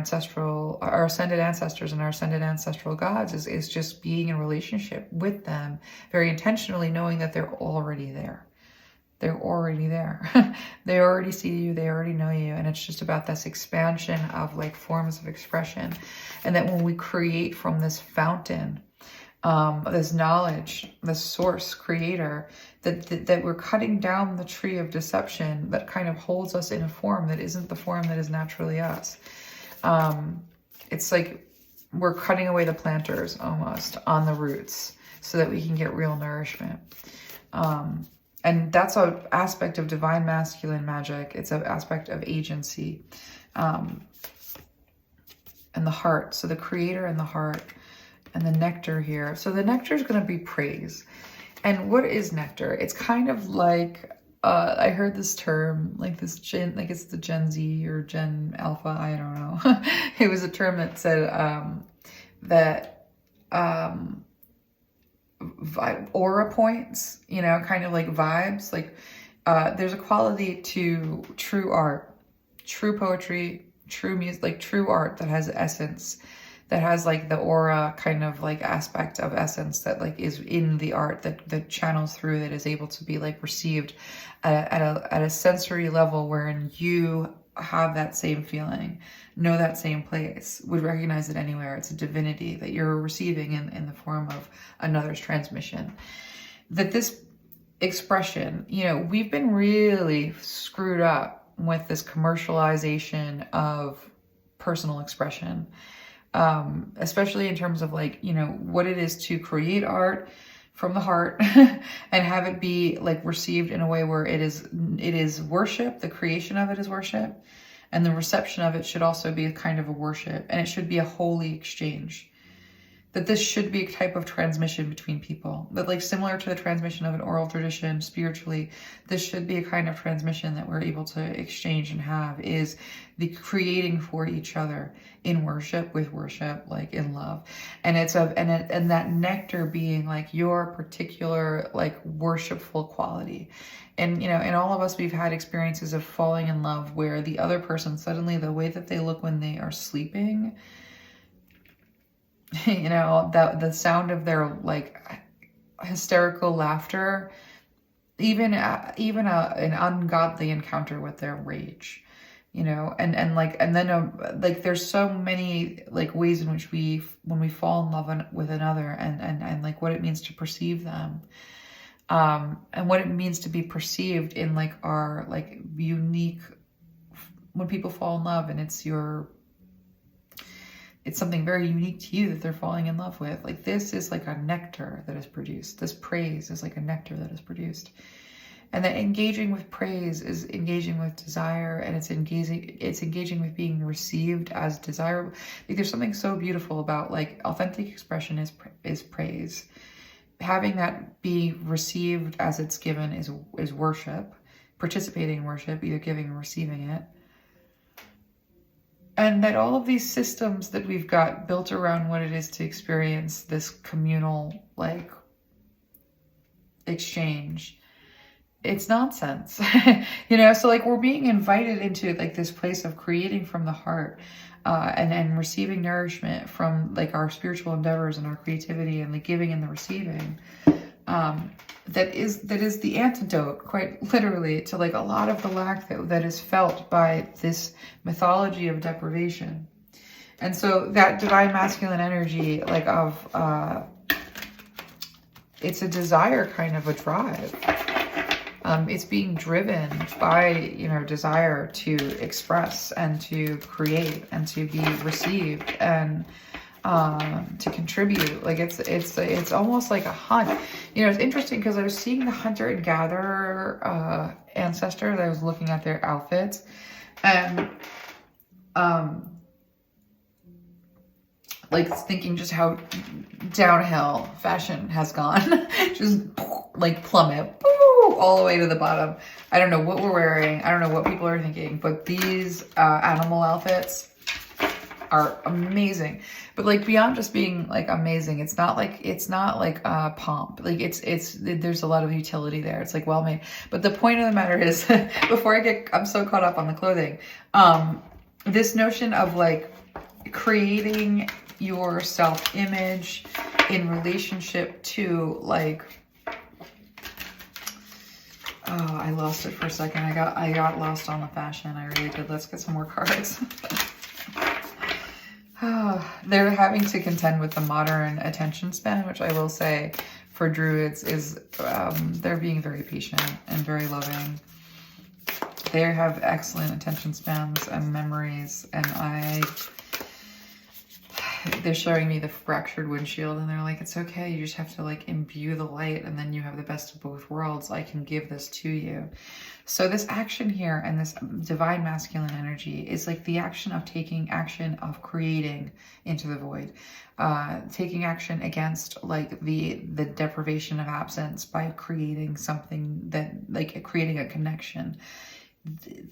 ascended ancestors and our ascended ancestral gods is just being in relationship with them very intentionally, knowing that they're already there. They're already there. They already see you. They already know you. And it's just about this expansion of like forms of expression. And that when we create from this fountain, this knowledge, this source creator, that we're cutting down the tree of deception that kind of holds us in a form that isn't the form that is naturally us. It's like we're cutting away the planters almost on the roots so that we can get real nourishment. And that's an aspect of divine masculine magic. It's an aspect of agency, and the heart. So the creator and the heart. And the nectar here. So the nectar is going to be praise. And what is nectar? It's kind of like, I heard this term, like it's the Gen Z or Gen Alpha, I don't know. It was a term that said that aura points, kind of like vibes. Like there's a quality to true art, true poetry, true music, like true art that has essence, that has like the aura kind of like aspect of essence that like is in the art that channels through, that is able to be like received at a sensory level wherein you have that same feeling, know that same place, would recognize it anywhere. It's a divinity that you're receiving in the form of another's transmission. That this expression, we've been really screwed up with this commercialization of personal expression. Especially in terms of like, what it is to create art from the heart and have it be like received in a way where it is worship. The creation of it is worship, and the reception of it should also be a kind of a worship, and it should be a holy exchange. That this should be a type of transmission between people, that like similar to the transmission of an oral tradition spiritually, this should be a kind of transmission that we're able to exchange and have, is the creating for each other in worship, with worship, like in love. And and that nectar being like your particular like worshipful quality. And in all of us, we've had experiences of falling in love where the other person, suddenly the way that they look when they are sleeping, the sound of their like hysterical laughter, even an ungodly encounter with their rage, and then there's so many like ways in which when we fall in love with another, and like what it means to perceive them, and what it means to be perceived in like our like unique, when people fall in love, and it's something very unique to you that they're falling in love with. Like this is like a nectar that is produced. This praise is like a nectar that is produced. And that engaging with praise is engaging with desire, and it's engaging with being received as desirable. Like there's something so beautiful about like authentic expression is praise. Having that be received as it's given is worship. Participating in worship, either giving or receiving it. And that all of these systems that we've got built around what it is to experience this communal, like, exchange, it's nonsense. So like we're being invited into like this place of creating from the heart, and receiving nourishment from like our spiritual endeavors and our creativity and the giving and the receiving. That is the antidote, quite literally, to like a lot of the lack that is felt by this mythology of deprivation. And so that divine masculine energy, like it's a desire, kind of a drive. It's being driven by, desire to express and to create and to be received and to contribute. Like it's almost like a hunt. It's interesting because I was seeing the hunter and gatherer ancestors. I was looking at their outfits, and like thinking just how downhill. Fashion has gone. Just like plummet. Woo, all the way to the bottom. I don't know what we're wearing. I don't know what people are thinking. But these animal outfits are amazing. But like beyond just being like amazing, it's not like pomp. Like there's a lot of utility there. It's like well made. But the point of the matter is, before I'm so caught up on the clothing, this notion of like creating your self-image in relationship to like, oh, I lost it for a second. I got lost on the fashion. I really did. Let's get some more cards. They're having to contend with the modern attention span, which I will say for Druids is they're being very patient and very loving. They have excellent attention spans and memories, and they're showing me the fractured windshield, and they're like, it's okay, you just have to like imbue the light, and then you have the best of both worlds. I can give this to you. So this action here and this divine masculine energy is like the action of taking action of creating into the void, taking action against like the deprivation of absence by creating something that like creating a connection.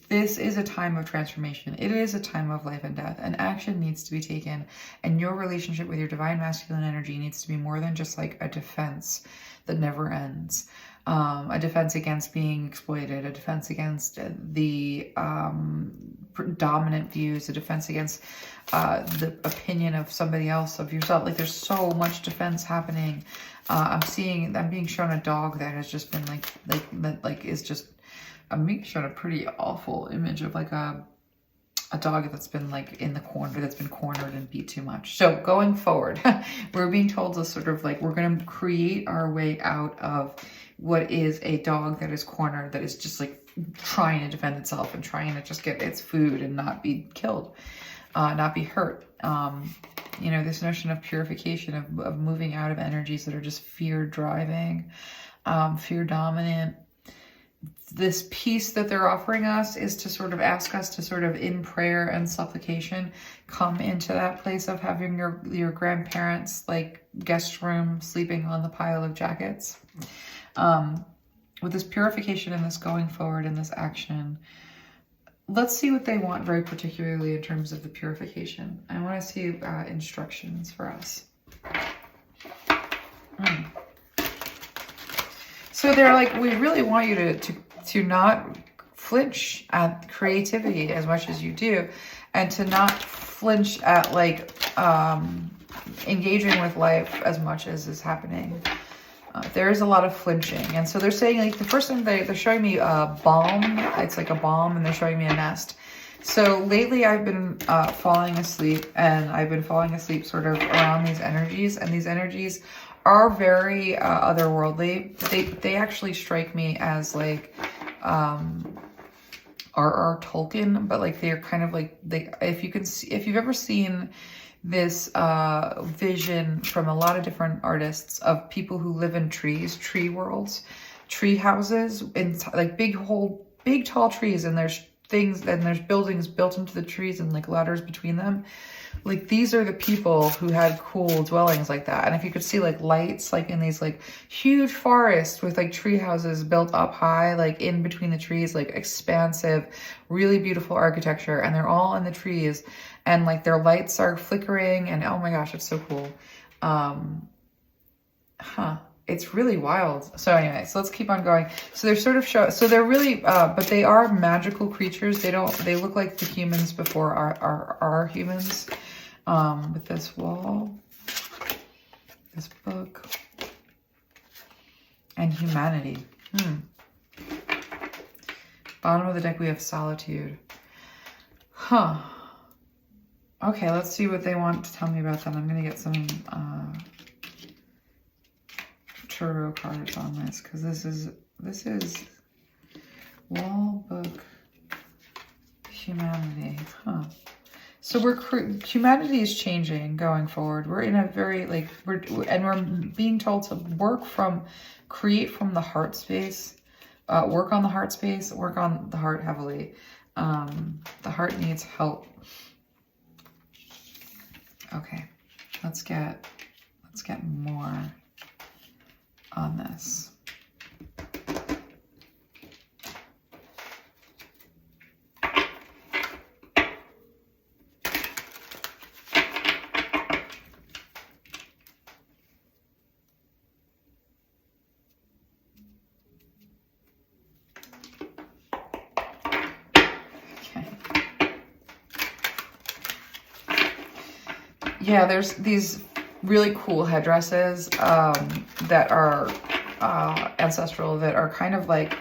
This is a time of transformation. It is a time of life and death, and action needs to be taken. And your relationship with your divine masculine energy needs to be more than just like a defense that never ends. A defense against being exploited, a defense against the dominant views, a defense against the opinion of somebody else, of yourself. Like there's so much defense happening. I'm being shown a dog that has just been I'm being shown a pretty awful image of like a dog that's been like in the corner, that's been cornered and beat too much. So going forward, we're being told to sort of like, we're going to create our way out of what is a dog that is cornered, that is just like trying to defend itself and trying to just get its food and not be killed, not be hurt. You know, this notion of purification, of moving out of energies that are just fear driving, fear dominant. This peace that they're offering us is to sort of ask us to sort of in prayer and supplication come into that place of having your grandparents like guest room sleeping on the pile of jackets. With this purification and this going forward and this action, let's see what they want very particularly in terms of the purification. I want to see instructions for us. So they're like, we really want you to not flinch at creativity as much as you do, and to not flinch at like engaging with life as much as is happening. There is a lot of flinching, and so they're saying like the first thing they're showing me a balm. It's like a balm, and they're showing me a nest. So lately I've been falling asleep, and I've been falling asleep sort of around these energies, and these energies are very otherworldly. They actually strike me as like R.R. Tolkien, but like they're kind of like if you've ever seen this vision from a lot of different artists of people who live in trees, tree worlds, tree houses, in like big tall trees, and there's buildings built into the trees and like ladders between them. Like these are the people who had cool dwellings like that. And if you could see like lights like in these like huge forests with like tree houses built up high, like in between the trees, like expansive, really beautiful architecture, and they're all in the trees, and like their lights are flickering, and oh my gosh, it's so cool. It's really wild. So anyway, so let's keep on going. So they're sort of so they're really but they are magical creatures. They look like the humans before our humans. With this wall, this book, and humanity. Bottom of the deck we have solitude. Okay, let's see what they want to tell me about that. I'm gonna get some tarot cards on this, because this is wall, book, humanity. So humanity is changing going forward. We're in a very like we're being told to create from the heart space, work on the heart space, work on the heart heavily. The heart needs help. Okay, let's Let's get more on this. Yeah, there's these really cool headdresses that are ancestral, that are kind of like,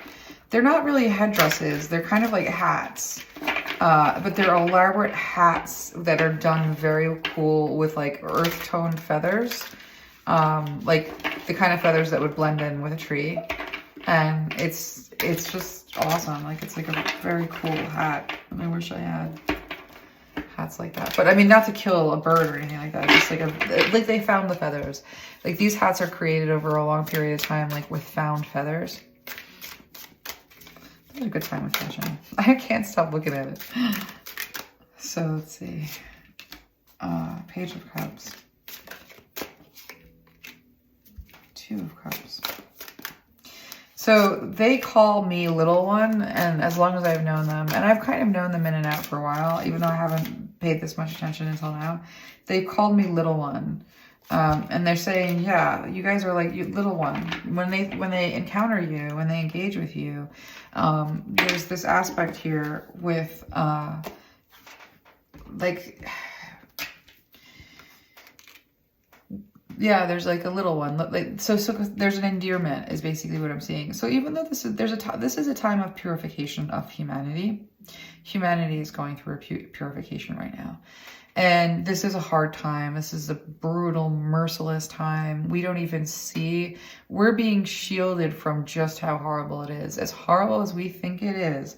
they're not really headdresses, they're kind of like hats. But they're elaborate hats that are done very cool with like earth toned feathers. Like the kind of feathers that would blend in with a tree. And it's just awesome. Like it's like a very cool hat. And I wish I had hats like that, but I mean, not to kill a bird or anything like that, just like they found the feathers. Like these hats are created over a long period of time, like with found feathers. It's a good time with fashion. I can't stop looking at it. So let's see. Page of Cups. Two of Cups. So they call me Little One, and as long as I've known them, and I've kind of known them in and out for a while, even though I haven't paid this much attention until now, they've called me Little One. And they're saying, yeah, you guys are like Little One. When they encounter you, when they engage with you, there's this aspect here with like, yeah, there's like a little one. Like so there's an endearment is basically what I'm seeing. So even though this is a time of purification of humanity. Humanity is going through a purification right now. And this is a hard time. This is a brutal, merciless time. We don't even see, we're being shielded from just how horrible it is. As horrible as we think it is,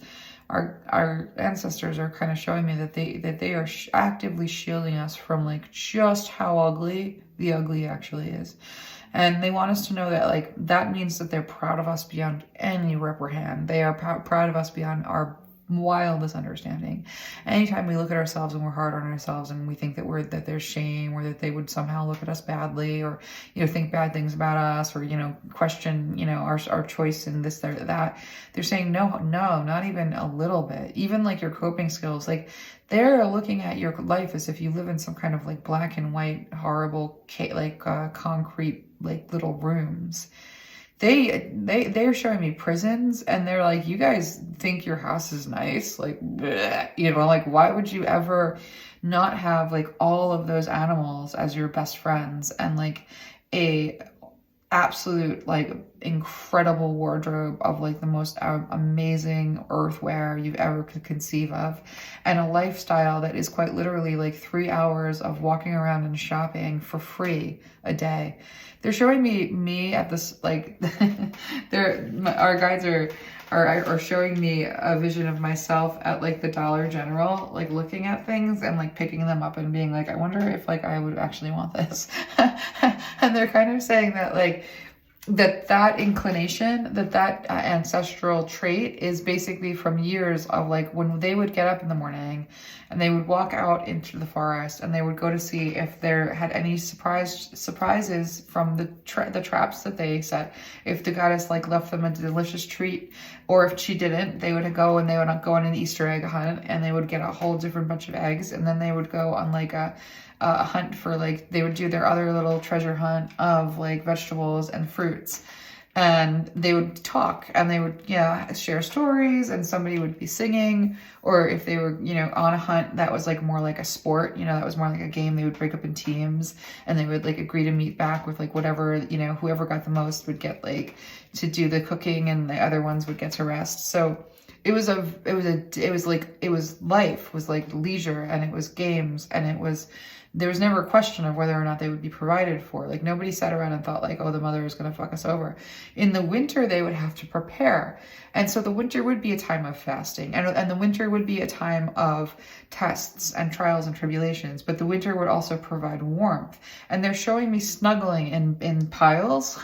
our ancestors are kind of showing me that they are actively shielding us from like just how ugly the ugly actually is. And they want us to know that like that means that they're proud of us beyond any reprehend. They are proud of us beyond our wildest understanding. Anytime we look at ourselves and we're hard on ourselves and we think that there's shame, or that they would somehow look at us badly, or think bad things about us, or question our choice in this, that, they're saying no, not even a little bit. Even like your coping skills, like they're looking at your life as if you live in some kind of like black and white horrible concrete like little rooms. They're showing me prisons, and they're like, you guys think your house is nice, like bleh, like why would you ever not have like all of those animals as your best friends, and like a absolute like incredible wardrobe of like the most amazing earthware you've ever could conceive of, and a lifestyle that is quite literally like 3 hours of walking around and shopping for free a day. They're showing me at this like our guides are showing me a vision of myself at like the Dollar General, like looking at things and like picking them up and being like, I wonder if like I would actually want this. And they're kind of saying that like that inclination, that ancestral trait is basically from years of like when they would get up in the morning and they would walk out into the forest and they would go to see if there had any surprises from the traps that they set. If the goddess like left them a delicious treat, or if she didn't, they would go and they would go on an Easter egg hunt, and they would get a whole different bunch of eggs, and then they would go on like a hunt for like, they would do their other little treasure hunt of like vegetables and fruits, and they would talk and they would share stories, and somebody would be singing, or if they were on a hunt that was like more like a sport, that was more like a game, they would break up in teams and they would like agree to meet back with like whatever, whoever got the most would get like to do the cooking, and the other ones would get to rest. So it was life was like leisure, and it was games, and there was never a question of whether or not they would be provided for. Like nobody sat around and thought like, oh, the mother is going to fuck us over. In the winter, they would have to prepare. And so the winter would be a time of fasting, and the winter would be a time of tests and trials and tribulations, but the winter would also provide warmth. And they're showing me snuggling in piles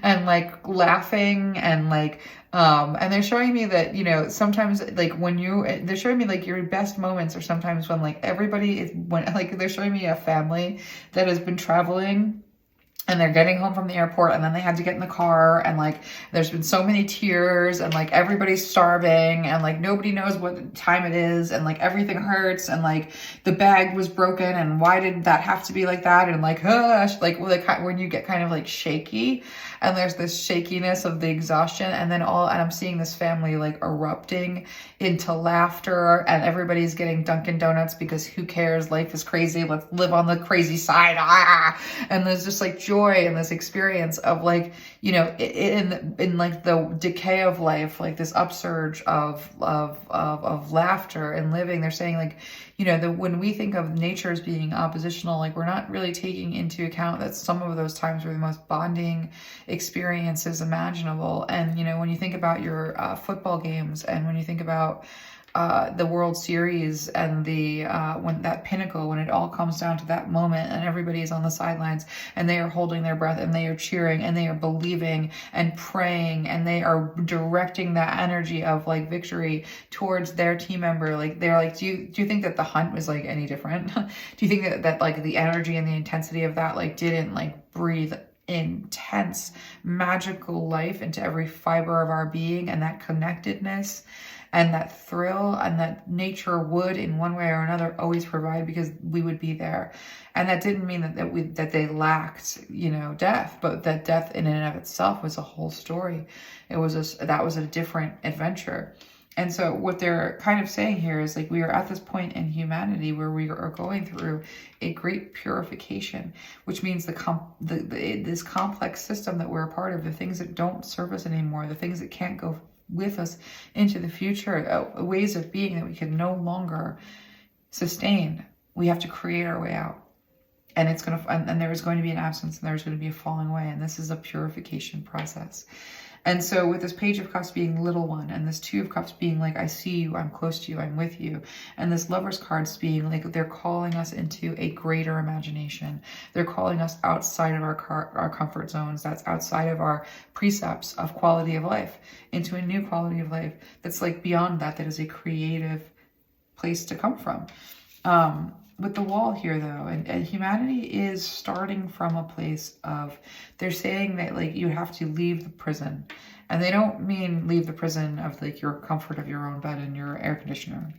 and like laughing and like, and they're showing me that, sometimes like they're showing me like your best moments are sometimes when like everybody is, they're showing me a family that has been traveling and they're getting home from the airport, and then they had to get in the car, and like there's been so many tears, and like everybody's starving, and like nobody knows what time it is, and like everything hurts, and like the bag was broken, and why did that have to be like that, and like hush, like when you get kind of like shaky, and there's this shakiness of the exhaustion, and then and I'm seeing this family like erupting into laughter, and everybody's getting Dunkin' Donuts because who cares, life is crazy, let's live on the crazy side, and there's just like joy in this experience of like, you know, in like the decay of life, like this upsurge of laughter and living. They're saying like, you know, when we think of nature as being oppositional, like we're not really taking into account that some of those times were the most bonding experiences imaginable. And, you know, when you think about your football games, and when you think about the World Series and the when that pinnacle, when it all comes down to that moment and everybody is on the sidelines and they are holding their breath and they are cheering and they are believing and praying and they are directing that energy of like victory towards their team member. Like they're like, do you think that the hunt was like any different? Do you think that like the energy and the intensity of that like didn't like breathe intense magical life into every fiber of our being, and that connectedness and that thrill, and that nature would in one way or another always provide because we would be there. And that didn't mean that they lacked, you know, death, but that death in and of itself was a whole story. That was a different adventure. And so what they're kind of saying here is like, we are at this point in humanity where we are going through a great purification, which means this complex system that we're a part of, the things that don't serve us anymore, the things that can't go with us into the future, ways of being that we can no longer sustain. We have to create our way out. And and there is going to be an absence, and there's going to be a falling away. And this is a purification process. And so with this Page of Cups being little one, and this Two of Cups being like, I see you, I'm close to you, I'm with you. And this Lover's cards being like, they're calling us into a greater imagination. They're calling us outside of our comfort zones. That's outside of our precepts of quality of life, into a new quality of life that's like beyond that is a creative place to come from. With the wall here though, and humanity is starting from a place of, they're saying that like you have to leave the prison, and they don't mean leave the prison of like your comfort of your own bed and your air conditioner.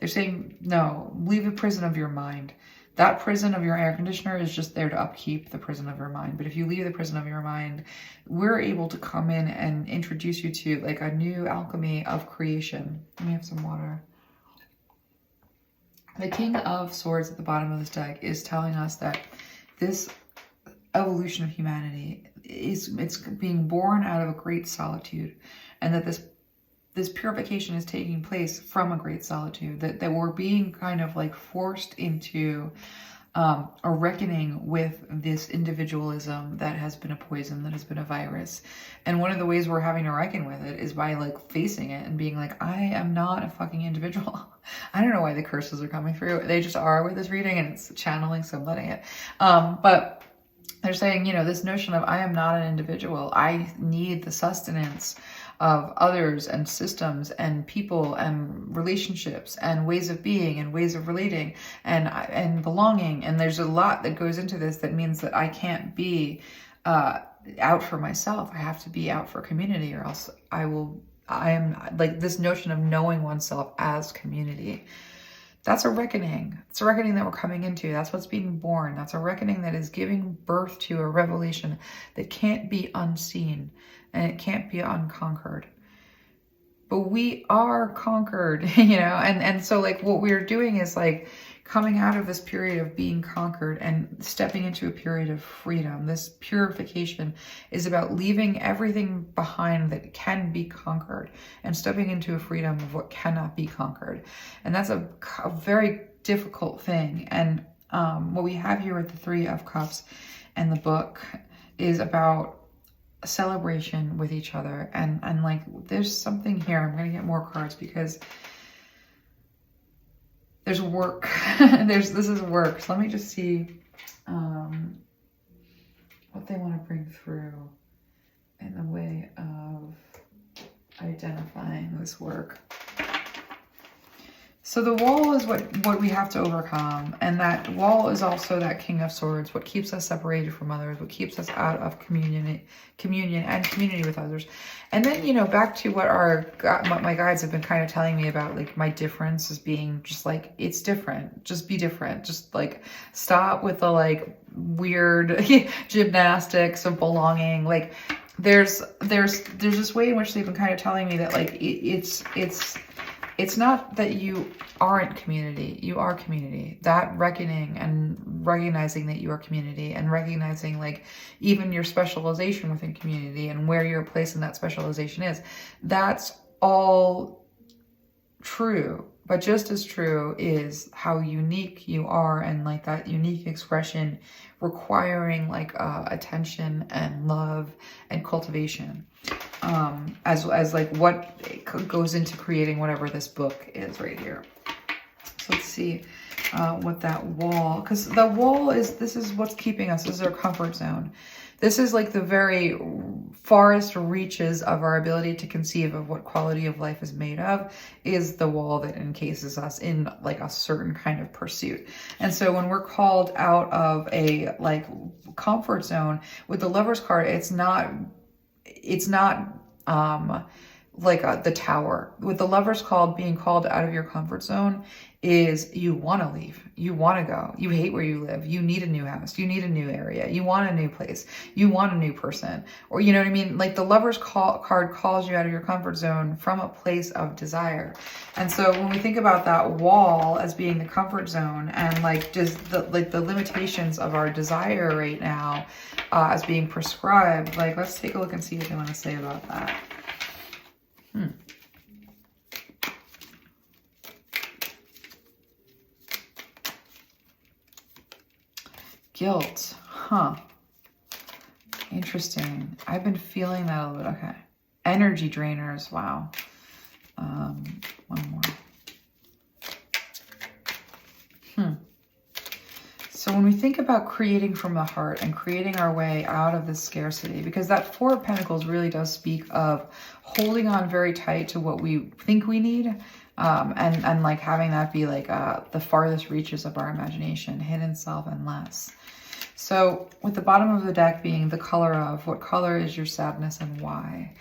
They're saying, no, leave the prison of your mind. That prison of your air conditioner is just there to upkeep the prison of your mind. But if you leave the prison of your mind, we're able to come in and introduce you to like a new alchemy of creation. Let me have some water. The King of Swords at the bottom of this deck is telling us that this evolution of humanity it's being born out of a great solitude, and that this purification is taking place from a great solitude, that we're being kind of like forced into a reckoning with this individualism that has been a poison, that has been a virus. And one of the ways we're having to reckon with it is by like facing it and being like, I am not a fucking individual. I don't know why the curses are coming through. They just are with this reading, and it's channeling, so I'm letting it. But they're saying, you know, this notion of I am not an individual. I need the sustenance of others and systems and people and relationships and ways of being and ways of relating and belonging. And there's a lot that goes into this that means that I can't be out for myself. I have to be out for community, or else I am like this notion of knowing oneself as community. That's a reckoning. It's a reckoning that we're coming into. That's what's being born. That's a reckoning that is giving birth to a revelation that can't be unseen and it can't be unconquered. But we are conquered, you know? And so like what we're doing is like coming out of this period of being conquered and stepping into a period of freedom. This purification is about leaving everything behind that can be conquered and stepping into a freedom of what cannot be conquered. And that's a very difficult thing. And what we have here with the Three of Cups and the book is about a celebration with each other. And like, there's something here. I'm going to get more cards because there's work. This is work. So let me just see what they want to bring through in the way of identifying this work. So the wall is what we have to overcome. And that wall is also that King of Swords, what keeps us separated from others, what keeps us out of communion and community with others. And then, you know, back to what my guides have been kind of telling me about, like, my difference is being just like, it's different. Just be different. Just like stop with the like weird gymnastics of belonging. Like there's this way in which they've been kind of telling me that like it's not that you aren't community, you are community. That reckoning and recognizing that you are community and recognizing like even your specialization within community and where your place in that specialization is, that's all true. But just as true is how unique you are, and like that unique expression requiring like attention and love and cultivation. As like what goes into creating whatever this book is right here. So let's see what that wall, because the wall is, this is what's keeping us, this is our comfort zone. This is like the very farthest reaches of our ability to conceive of what quality of life is made of, is the wall that encases us in like a certain kind of pursuit. And so when we're called out of a like comfort zone with the Lover's card, it's not like the Tower. With the Lover's card, being called out of your comfort zone is you want to leave. You want to go. You hate where you live. You need a new house. You need a new area. You want a new place. You want a new person. Or, you know what I mean? Like the Lover's card calls you out of your comfort zone from a place of desire. And so when we think about that wall as being the comfort zone and like just the limitations of our desire right now as being prescribed, like let's take a look and see what they want to say about that. Guilt, huh? Interesting. I've been feeling that a little bit. Okay. Energy drainers. Wow. One more. So when we think about creating from the heart and creating our way out of this scarcity, because that Four of Pentacles really does speak of holding on very tight to what we think we need, and like having that be like the farthest reaches of our imagination, hidden self and less. So with the bottom of the deck being the color of, what color is your sadness and why?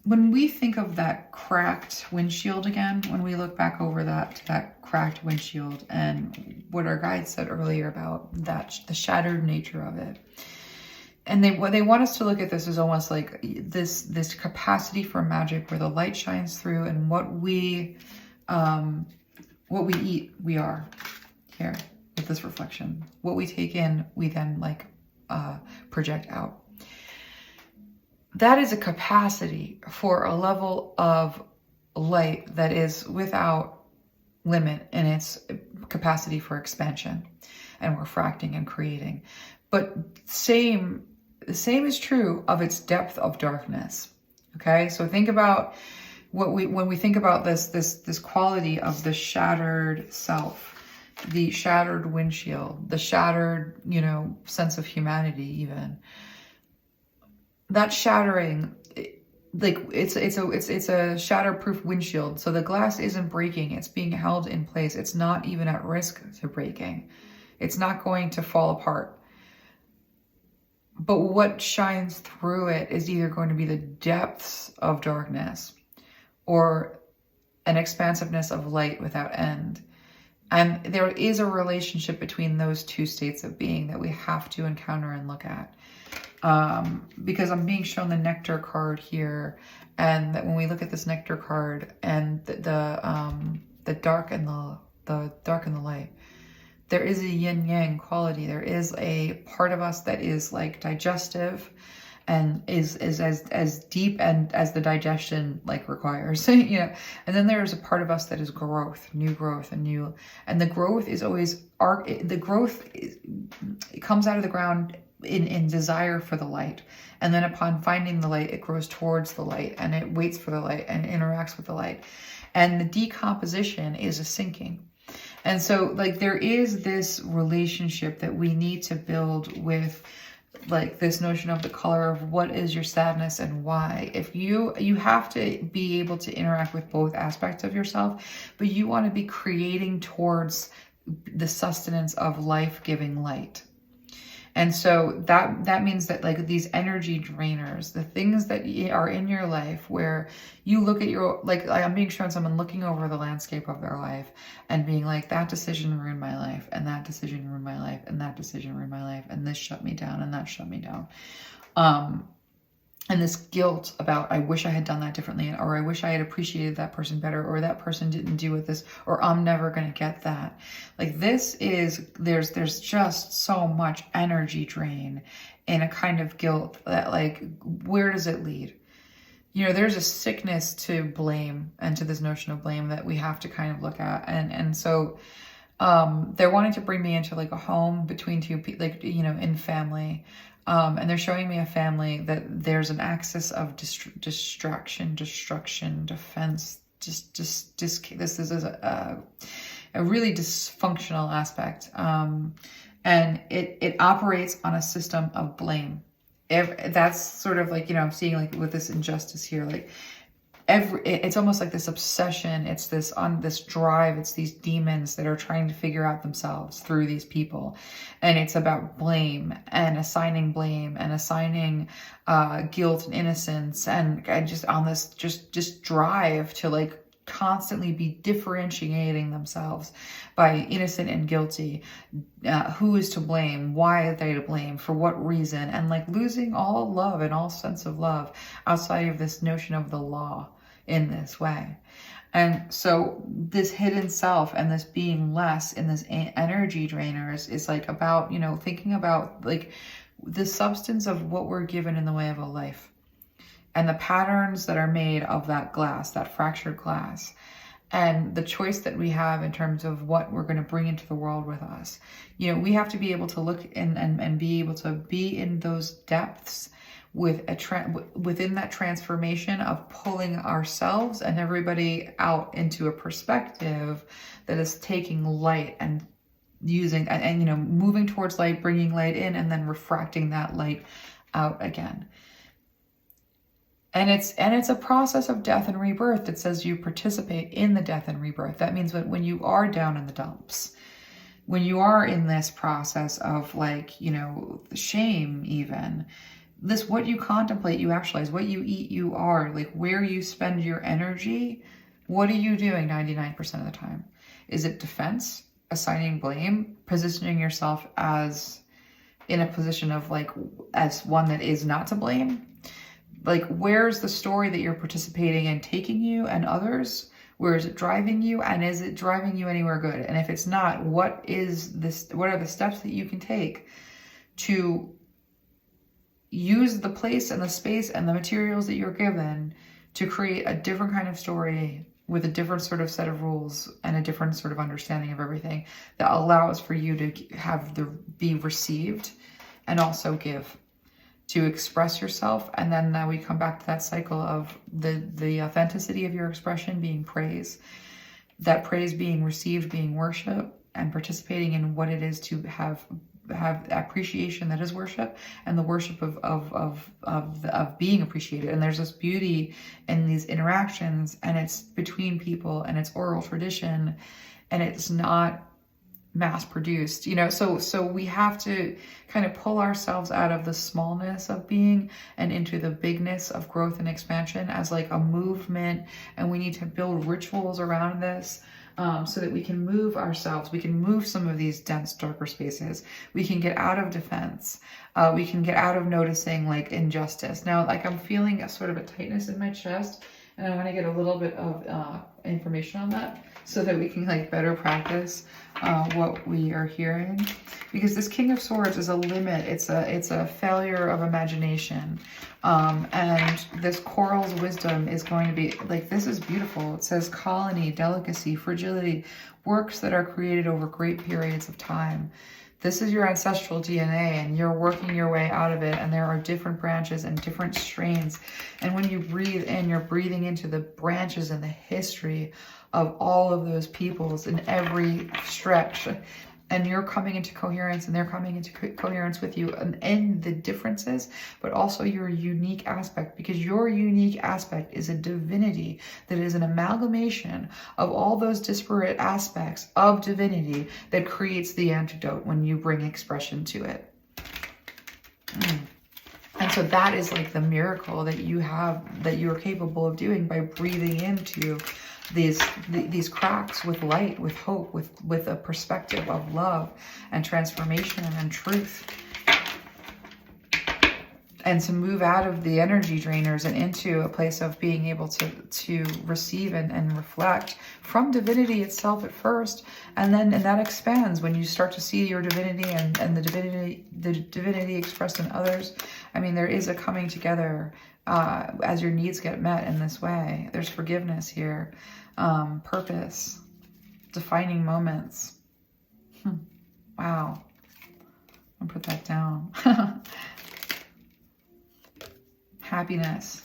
When we think of that cracked windshield again, when we look back over that cracked windshield and what our guide said earlier about that, the shattered nature of it. And what they want us to look at this is almost like this capacity for magic where the light shines through, and what we eat, we are here with this reflection. What we take in, we then like project out. That is a capacity for a level of light that is without limit in its capacity for expansion and refracting and creating. But the same is true of its depth of darkness. Okay, so think about when we think about this quality of the shattered self, the shattered windshield, the shattered, you know, sense of humanity even. That shattering, like it's a shatterproof windshield. So the glass isn't breaking, it's being held in place. It's not even at risk to breaking. It's not going to fall apart. But what shines through it is either going to be the depths of darkness or an expansiveness of light without end. And there is a relationship between those two states of being that we have to encounter and look at. Because I'm being shown the Nectar card here, and that when we look at this Nectar card and the dark and the light, there is a yin-yang quality. There is a part of us that is like digestive and is as deep and as the digestion like requires, you know. And then there's a part of us that is growth, new growth, and the growth is always it comes out of the ground in desire for the light, and then upon finding the light, it grows towards the light, and it waits for the light and interacts with the light, and the decomposition is a sinking. And so like there is this relationship that we need to build with like this notion of the color of what is your sadness and why. If you have to be able to interact with both aspects of yourself, but you want to be creating towards the sustenance of life-giving light. And so that means that like these energy drainers, the things that are in your life where you look at your, like I'm being shown someone looking over the landscape of their life and being like, that decision ruined my life, and that decision ruined my life, and that decision ruined my life, and this shut me down, and that shut me down. And this guilt about, I wish I had done that differently, or I wish I had appreciated that person better, or that person didn't do with this, or I'm never going to get that. Like this is, there's just so much energy drain in a kind of guilt that like, where does it lead? You know, there's a sickness to blame and to this notion of blame that we have to kind of look at. And so they're wanting to bring me into like a home between two people, like, you know, in family. And they're showing me a family that there's an axis of distraction, destruction, defense. This is a really dysfunctional aspect. And it operates on a system of blame. That's sort of like, you know, I'm seeing like with this injustice here, like it's almost like this obsession. It's this drive. It's these demons that are trying to figure out themselves through these people. And it's about blame and assigning guilt and innocence. And just on this, just drive to like constantly be differentiating themselves by innocent and guilty. Who is to blame? Why are they to blame? For what reason? And like losing all love and all sense of love outside of this notion of the law in this way. And so this hidden self and this being less in this energy drainers is like about, you know, thinking about like the substance of what we're given in the way of a life and the patterns that are made of that glass, that fractured glass, and the choice that we have in terms of what we're going to bring into the world with us. You know, we have to be able to look in and be able to be in those depths with within that transformation of pulling ourselves and everybody out into a perspective that is taking light and using and you know, moving towards light, bringing light in, and then refracting that light out again. And it's a process of death and rebirth that says you participate in the death and rebirth. That means that when you are down in the dumps, when you are in this process of like, you know, shame even, this, what you contemplate, you actualize, what you eat, you are, like where you spend your energy, what are you doing 99% of the time? Is it defense, assigning blame, positioning yourself as in a position of like, as one that is not to blame? Like, where's the story that you're participating in taking you and others? Where is it driving you? And is it driving you anywhere good? And if it's not, what are the steps that you can take to use the place and the space and the materials that you're given to create a different kind of story with a different sort of set of rules and a different sort of understanding of everything that allows for you to be received and also give, to express yourself. And then now we come back to that cycle of the authenticity of your expression being praise, that praise being received, being worship, and participating in what it is to have appreciation that is worship, and the worship of being appreciated. And there's this beauty in these interactions, and it's between people, and it's oral tradition, and it's not mass produced, you know. So we have to kind of pull ourselves out of the smallness of being and into the bigness of growth and expansion as like a movement. And we need to build rituals around this, so that we can move ourselves. We can move some of these dense, darker spaces. We can get out of defense. We can get out of noticing like injustice. Now, like I'm feeling a sort of a tightness in my chest, and I want to get a little bit of information on that so that we can like better practice what we are hearing. Because this King of Swords is a limit. It's a failure of imagination. And this coral's wisdom is going to be like, this is beautiful. It says colony, delicacy, fragility, works that are created over great periods of time. This is your ancestral DNA, and you're working your way out of it. And there are different branches and different strains. And when you breathe in, you're breathing into the branches and the history of all of those peoples in every stretch. and you're coming into coherence and they're coming into coherence with you, and the differences, but also your unique aspect, because your unique aspect is a divinity that is an amalgamation of all those disparate aspects of divinity that creates the antidote when you bring expression to it. And so that is like the miracle that you have, that you're capable of doing by breathing into these cracks with light, with hope, with a perspective of love and transformation and truth. And to move out of the energy drainers and into a place of being able to receive and reflect from divinity itself at first. And that expands when you start to see your divinity and the divinity expressed in others. I mean, there is a coming together as your needs get met in this way. There's forgiveness here, purpose, defining moments. Wow. I'll put that down. Happiness.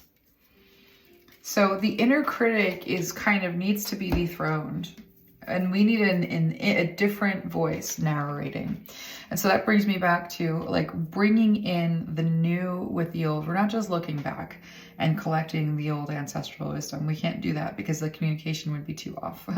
So the inner critic needs to be dethroned, and we need a different voice narrating. And so that brings me back to like bringing in the new with the old. We're not just looking back and collecting the old ancestral wisdom. We can't do that because the communication would be too off.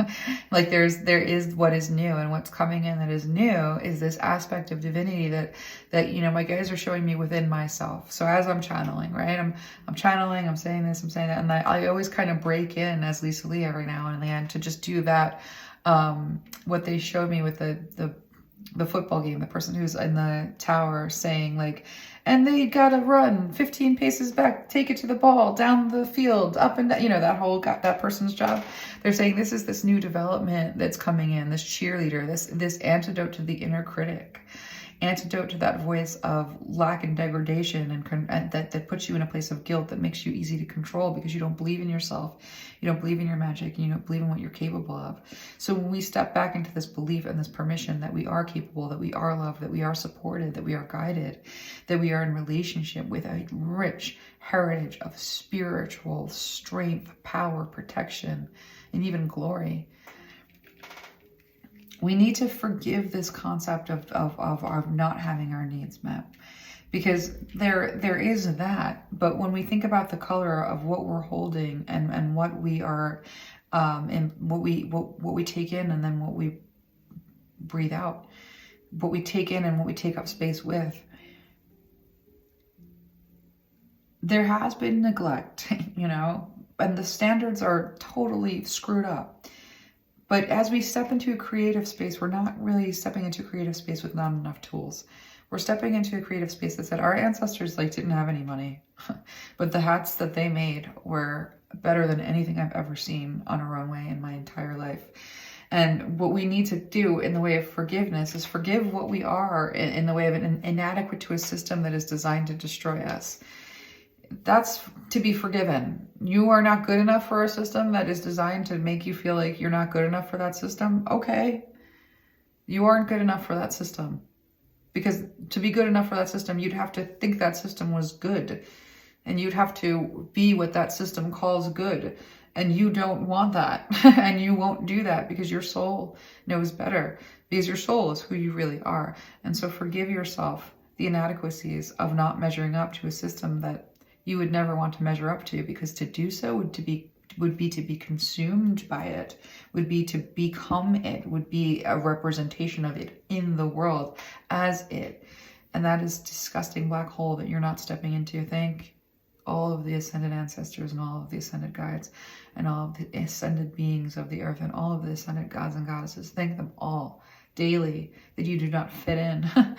Like there is what is new, and what's coming in that is new is this aspect of divinity that you know, my guides are showing me within myself. So as I'm channeling, right? I'm channeling, I'm saying this, I'm saying that, and I always kind of break in as Lisa Lee every now and then to just do that. What they showed me with the football game, the person who's in the tower saying like, and they gotta run 15 paces back, take it to the ball, down the field, up and down, you know, that person's job. They're saying this is this new development that's coming in, this cheerleader, this antidote to the inner critic, antidote to that voice of lack and degradation and that puts you in a place of guilt that makes you easy to control because you don't believe in yourself, you don't believe in your magic, you don't believe in what you're capable of. So when we step back into this belief and this permission that we are capable, that we are loved, that we are supported, that we are guided, that we are in relationship with a rich heritage of spiritual strength, power, protection, and even glory, we need to forgive this concept of not having our needs met, because there is that. But when we think about the color of what we're holding and what we are, and what we take in and then what we breathe out, what we take in and what we take up space with, there has been neglect, you know, and the standards are totally screwed up. But as we step into a creative space, we're not really stepping into a creative space with not enough tools. We're stepping into a creative space that said our ancestors didn't have any money, but the hats that they made were better than anything I've ever seen on a runway in my entire life. And what we need to do in the way of forgiveness is forgive what we are in the way of an inadequate to a system that is designed to destroy us. That's to be forgiven. You are not good enough for a system that is designed to make you feel like you're not good enough for that system. Okay. You aren't good enough for that system. Because to be good enough for that system, you'd have to think that system was good. And you'd have to be what that system calls good. And you don't want that. And you won't do that because your soul knows better. Because your soul is who you really are. And so forgive yourself the inadequacies of not measuring up to a system that you would never want to measure up to, because to do so would be to be consumed by it, would be to become it, would be a representation of it in the world as it. And that is a disgusting black hole that you're not stepping into. Thank all of the ascended ancestors and all of the ascended guides and all of the ascended beings of the earth and all of the ascended gods and goddesses. Thank them all daily that you do not fit in.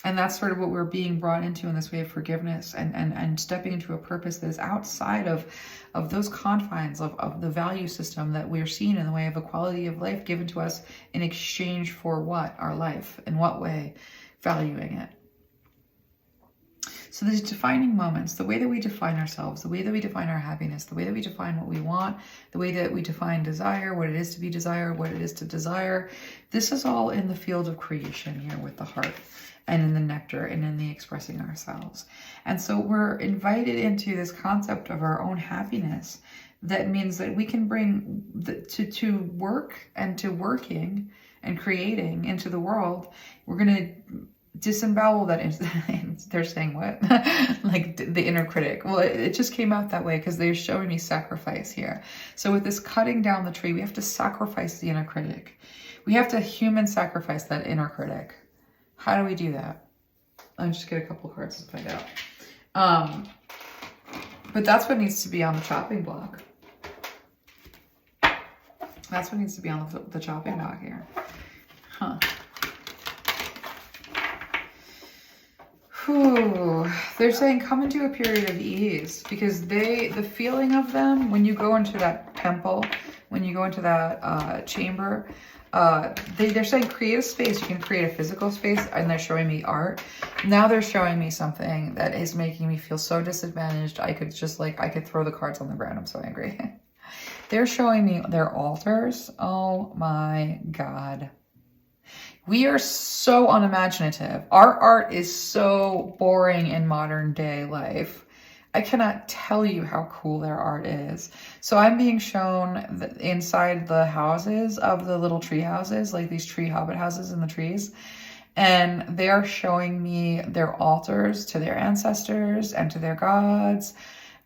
And that's sort of what we're being brought into in this way of forgiveness and stepping into a purpose that is outside of those confines of the value system that we're seeing in the way of a quality of life given to us in exchange for what? Our life. In what way? Valuing it. So these defining moments, the way that we define ourselves, the way that we define our happiness, the way that we define what we want, the way that we define desire, what it is to be desired, what it is to desire, this is all in the field of creation here with the heart. And in the nectar and in the expressing ourselves. And so we're invited into this concept of our own happiness. That means that we can bring to work and to working and creating into the world, we're going to disembowel that. They're saying what? Like the inner critic. Well, it just came out that way because they're showing me sacrifice here. So with this cutting down the tree, we have to sacrifice the inner critic. We have to human sacrifice that inner critic. How do we do that? Let me just get a couple cards to find out. But that's what needs to be on the chopping block. That's what needs to be on the chopping block here. Huh. Whew. They're saying come into a period of ease, because the feeling of them when you go into that temple, when you go into that chamber, they're saying create a space. You can create a physical space, and they're showing me art. Now they're showing me something that is making me feel so disadvantaged. I could just I could throw the cards on the ground. I'm so angry. They're showing me their altars. Oh my God. We are so unimaginative. Our art is so boring in modern day life. I cannot tell you how cool their art is. So I'm being shown inside the houses of the little tree houses, like these tree hobbit houses in the trees. And they are showing me their altars to their ancestors and to their gods,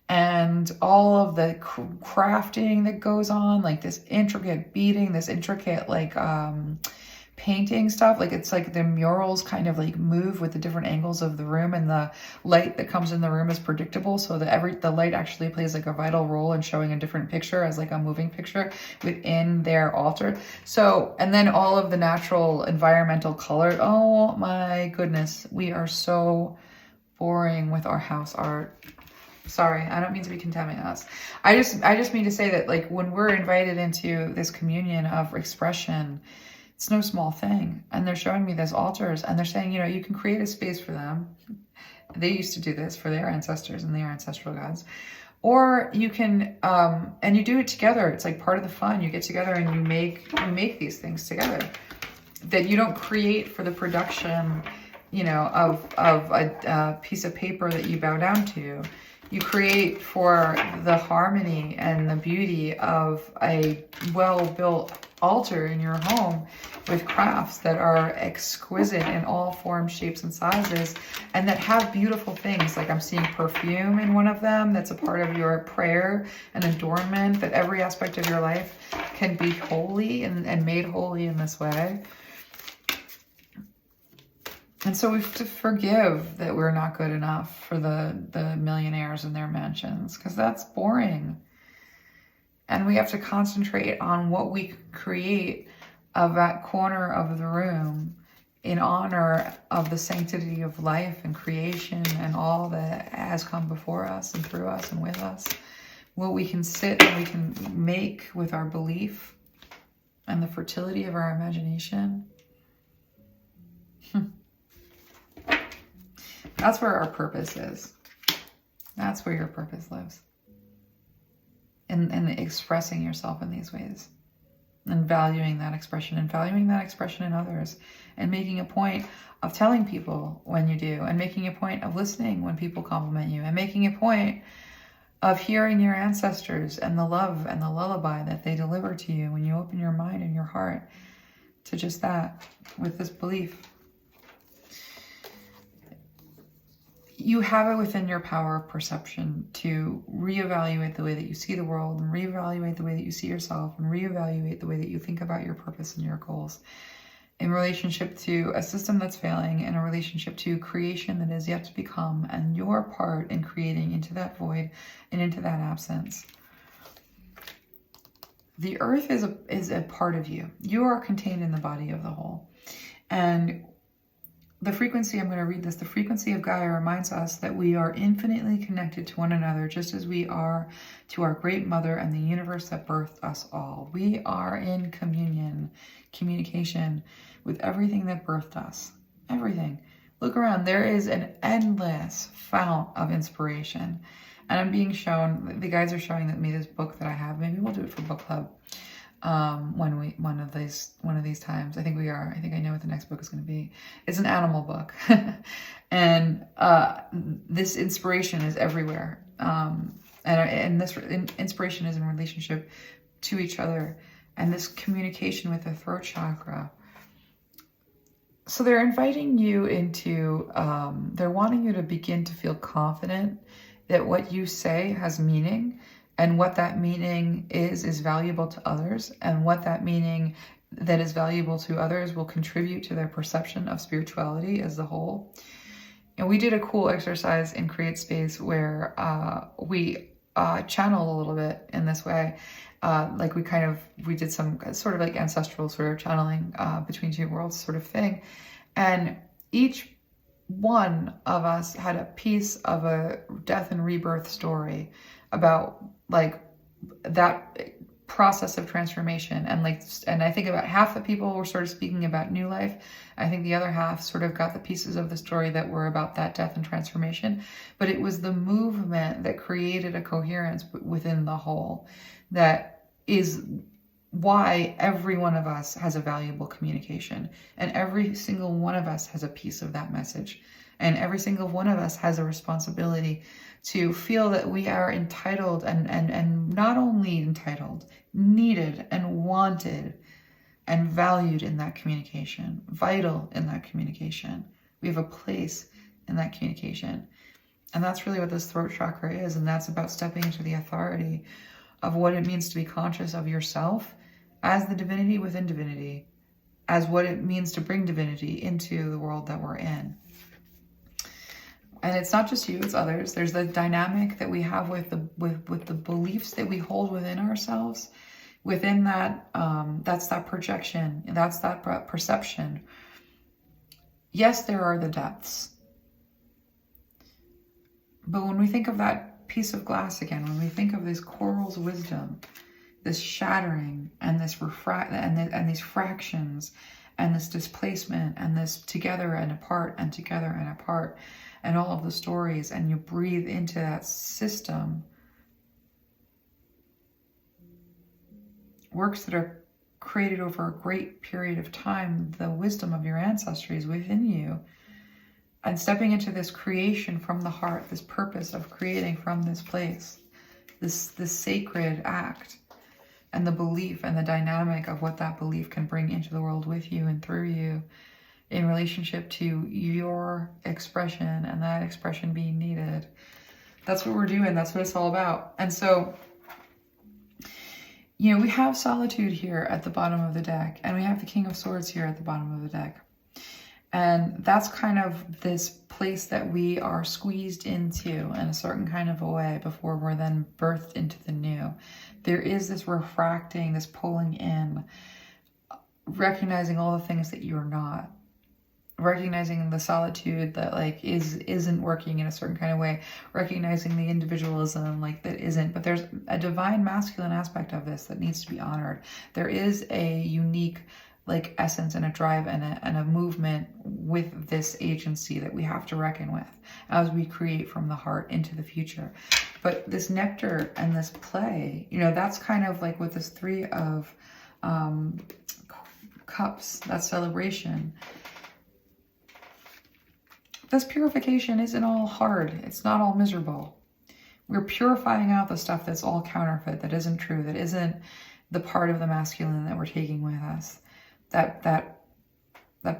and all of the crafting that goes on, like this intricate beading, this intricate painting stuff. Like it's like the murals kind of like move with the different angles of the room, and the light that comes in the room is predictable, so that the light actually plays like a vital role in showing a different picture as like a moving picture within their altar. So, and then all of the natural environmental color. Oh my goodness, we are so boring with our house art. Sorry, I don't mean to be condemning us. I just mean to say that like when we're invited into this communion of expression, it's no small thing. And they're showing me these altars, and they're saying, you can create a space for them. They used to do this for their ancestors and their ancestral gods. Or you can, and you do it together. It's like part of the fun. You get together and you make these things together. That you don't create for the production, of a piece of paper that you bow down to. You create for the harmony and the beauty of a well-built altar in your home with crafts that are exquisite in all forms, shapes, and sizes, and that have beautiful things. Like I'm seeing perfume in one of them that's a part of your prayer and adornment, that every aspect of your life can be holy and made holy in this way. And so we have to forgive that we're not good enough for the millionaires in their mansions, because that's boring. And we have to concentrate on what we create of that corner of the room in honor of the sanctity of life and creation and all that has come before us and through us and with us. What we can sit and we can make with our belief and the fertility of our imagination. That's where our purpose is. That's where your purpose lives. And expressing yourself in these ways. And valuing that expression. And valuing that expression in others. And making a point of telling people when you do. And making a point of listening when people compliment you. And making a point of hearing your ancestors and the love and the lullaby that they deliver to you when you open your mind and your heart to just that, with this belief. You have it within your power of perception to reevaluate the way that you see the world, and reevaluate the way that you see yourself, and reevaluate the way that you think about your purpose and your goals in relationship to a system that's failing, and a relationship to creation that is yet to become, and your part in creating into that void and into that absence. The earth is a part of you. You are contained in the body of the whole. And the frequency, I'm going to read this, the frequency of Gaia reminds us that we are infinitely connected to one another, just as we are to our great mother and the universe that birthed us all. We are in communication with everything that birthed us. Everything. Look around. There is an endless fount of inspiration. And I'm being shown, the guides are showing me this book that I have. Maybe we'll do it for book club. One of these times. I think we are. I think I know what the next book is going to be. It's an animal book. And this inspiration is everywhere. And this inspiration is in relationship to each other. And this communication with the throat chakra So they're inviting you into, they're wanting you to begin to feel confident that what you say has meaning, and what that meaning is valuable to others, and what that meaning that is valuable to others will contribute to their perception of spirituality as a whole. And we did a cool exercise in Create Space where we channeled a little bit in this way. Like we did some sort of like ancestral sort of channeling between two worlds sort of thing. And each one of us had a piece of a death and rebirth story about like that process of transformation. And I think about half the people were sort of speaking about new life. I think the other half sort of got the pieces of the story that were about that death and transformation. But it was the movement that created a coherence within the whole that is why every one of us has a valuable communication, and every single one of us has a piece of that message, and every single one of us has a responsibility to feel that we are entitled and not only entitled, needed and wanted and valued in that communication, vital in that communication. We have a place in that communication. And that's really what this throat chakra is. And that's about stepping into the authority of what it means to be conscious of yourself as the divinity within divinity, as what it means to bring divinity into the world that we're in. And it's not just you, it's others. There's the dynamic that we have with the beliefs that we hold within ourselves. Within that, that's that projection, that's that perception. Yes, there are the depths. But when we think of that piece of glass again, when we think of this coral's wisdom, this shattering and this and these fractions and this displacement and this together and apart and together and apart and all of the stories, and you breathe into that system, works that are created over a great period of time, the wisdom of your ancestors within you, and stepping into this creation from the heart, this purpose of creating from this place, this sacred act, and the belief and the dynamic of what that belief can bring into the world with you and through you in relationship to your expression and that expression being needed. That's what we're doing. That's what it's all about. And so, you know, we have solitude here at the bottom of the deck, and we have the King of Swords here at the bottom of the deck. And that's kind of this place that we are squeezed into in a certain kind of a way before we're then birthed into the new. There is this refracting, this pulling in, recognizing all the things that you're not, recognizing the solitude that like isn't working in a certain kind of way, recognizing the individualism like that isn't, but there's a divine masculine aspect of this that needs to be honored. There is a unique like essence and a drive and a movement with this agency that we have to reckon with as we create from the heart into the future. But this nectar and this play, you know, that's kind of like with this Three of Cups, that celebration. This purification isn't all hard. It's not all miserable. We're purifying out the stuff that's all counterfeit, that isn't true, that isn't the part of the masculine that we're taking with us. That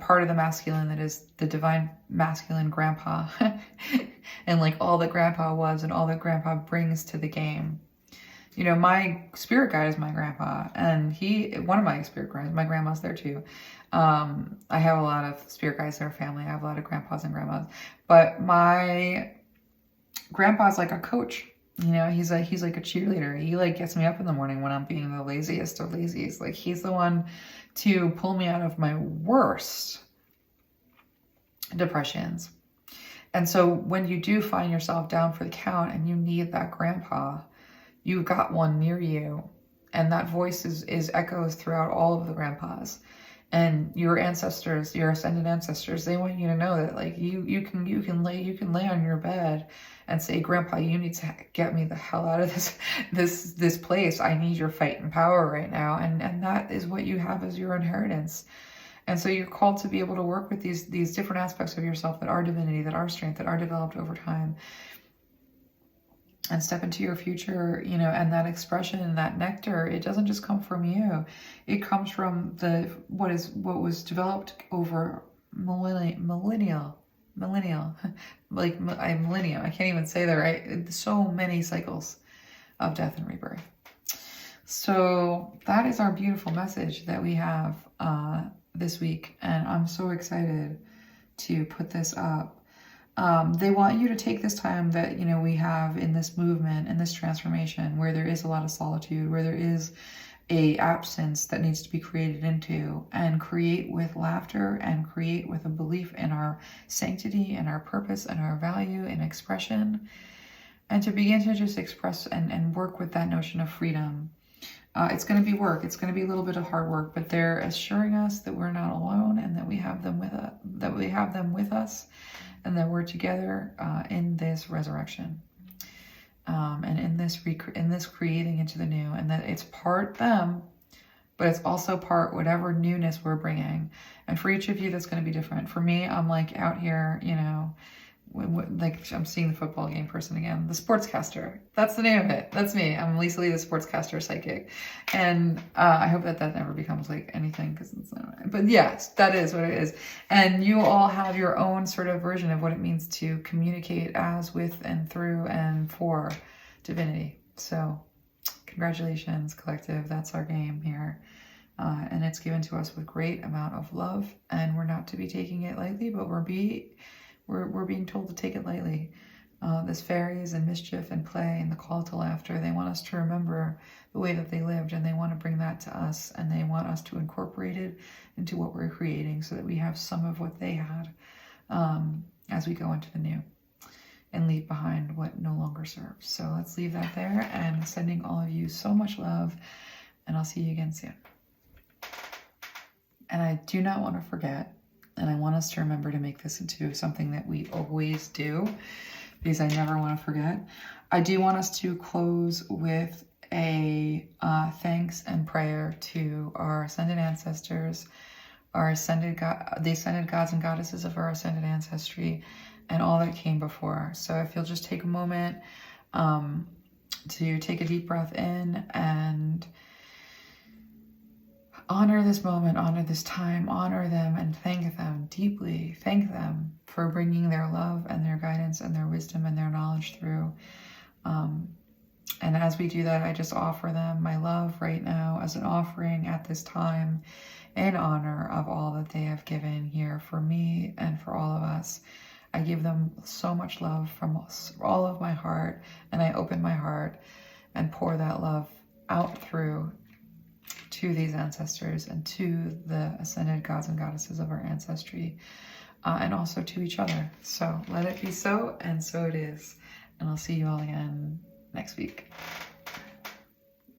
part of the masculine that is the divine masculine grandpa and like all that grandpa was and all that grandpa brings to the game. You know, my spirit guide is my grandpa, and one of my spirit guides, my grandma's there too. I have a lot of spirit guides in our family. I have a lot of grandpas and grandmas, but my grandpa's like a coach. You know, he's like a cheerleader. He like gets me up in the morning when I'm being the laziest of lazies. Like he's the one to pull me out of my worst depressions. And so when you do find yourself down for the count and you need that grandpa, you've got one near you, and that voice is echoes throughout all of the grandpas. And your ancestors, your ascended ancestors, they want you to know that like you can lay on your bed and say, Grandpa, you need to get me the hell out of this place. I need your fight and power right now. And that is what you have as your inheritance. And so you're called to be able to work with these different aspects of yourself that are divinity, that are strength, that are developed over time, and step into your future, you know, and that expression, that nectar, it doesn't just come from you. It comes from what was developed over millennial, like millennium. I can't even say that right. So many cycles of death and rebirth. So that is our beautiful message that we have this week, and I'm so excited to put this up. They want you to take this time that, you know, we have in this movement, in this transformation, where there is a lot of solitude, where there is a absence that needs to be created into, and create with laughter and create with a belief in our sanctity and our purpose and our value and expression, and to begin to just express and work with that notion of freedom. It's going to be work. It's going to be a little bit of hard work, but they're assuring us that we're not alone and that we have them with us, and that we're together in this resurrection, and in this creating into the new, and that it's part them, but it's also part whatever newness we're bringing. And for each of you, that's going to be different. For me, I'm like out here, you know, like I'm seeing the football game person again, the sportscaster. That's the name of it. That's me. I'm Lisa Lee, the sportscaster psychic. And I hope that never becomes like anything, because it's not. But yes, that is what it is. And you all have your own sort of version of what it means to communicate as, with, and through, and for divinity. So congratulations, collective. That's our game here. And it's given to us with great amount of love, and we're not to be taking it lightly, but we're being told to take it lightly. This fairies and mischief and play and the call to laughter, they want us to remember the way that they lived, and they want to bring that to us, and they want us to incorporate it into what we're creating, so that we have some of what they had as we go into the new and leave behind what no longer serves. So let's leave that there, and sending all of you so much love, and I'll see you again soon. And I do not want to forget, and I want us to remember to make this into something that we always do, because I never want to forget. I do want us to close with a thanks and prayer to our ascended ancestors, the ascended gods and goddesses of our ascended ancestry, and all that came before. So if you'll just take a moment to take a deep breath in and honor this moment, honor this time, honor them, and thank them deeply. Thank them for bringing their love and their guidance and their wisdom and their knowledge through. And as we do that, I just offer them my love right now as an offering at this time, in honor of all that they have given here for me and for all of us. I give them so much love from all of my heart, and I open my heart and pour that love out through to these ancestors and to the ascended gods and goddesses of our ancestry, and also to each other. So let it be so, and so it is. And I'll see you all again next week.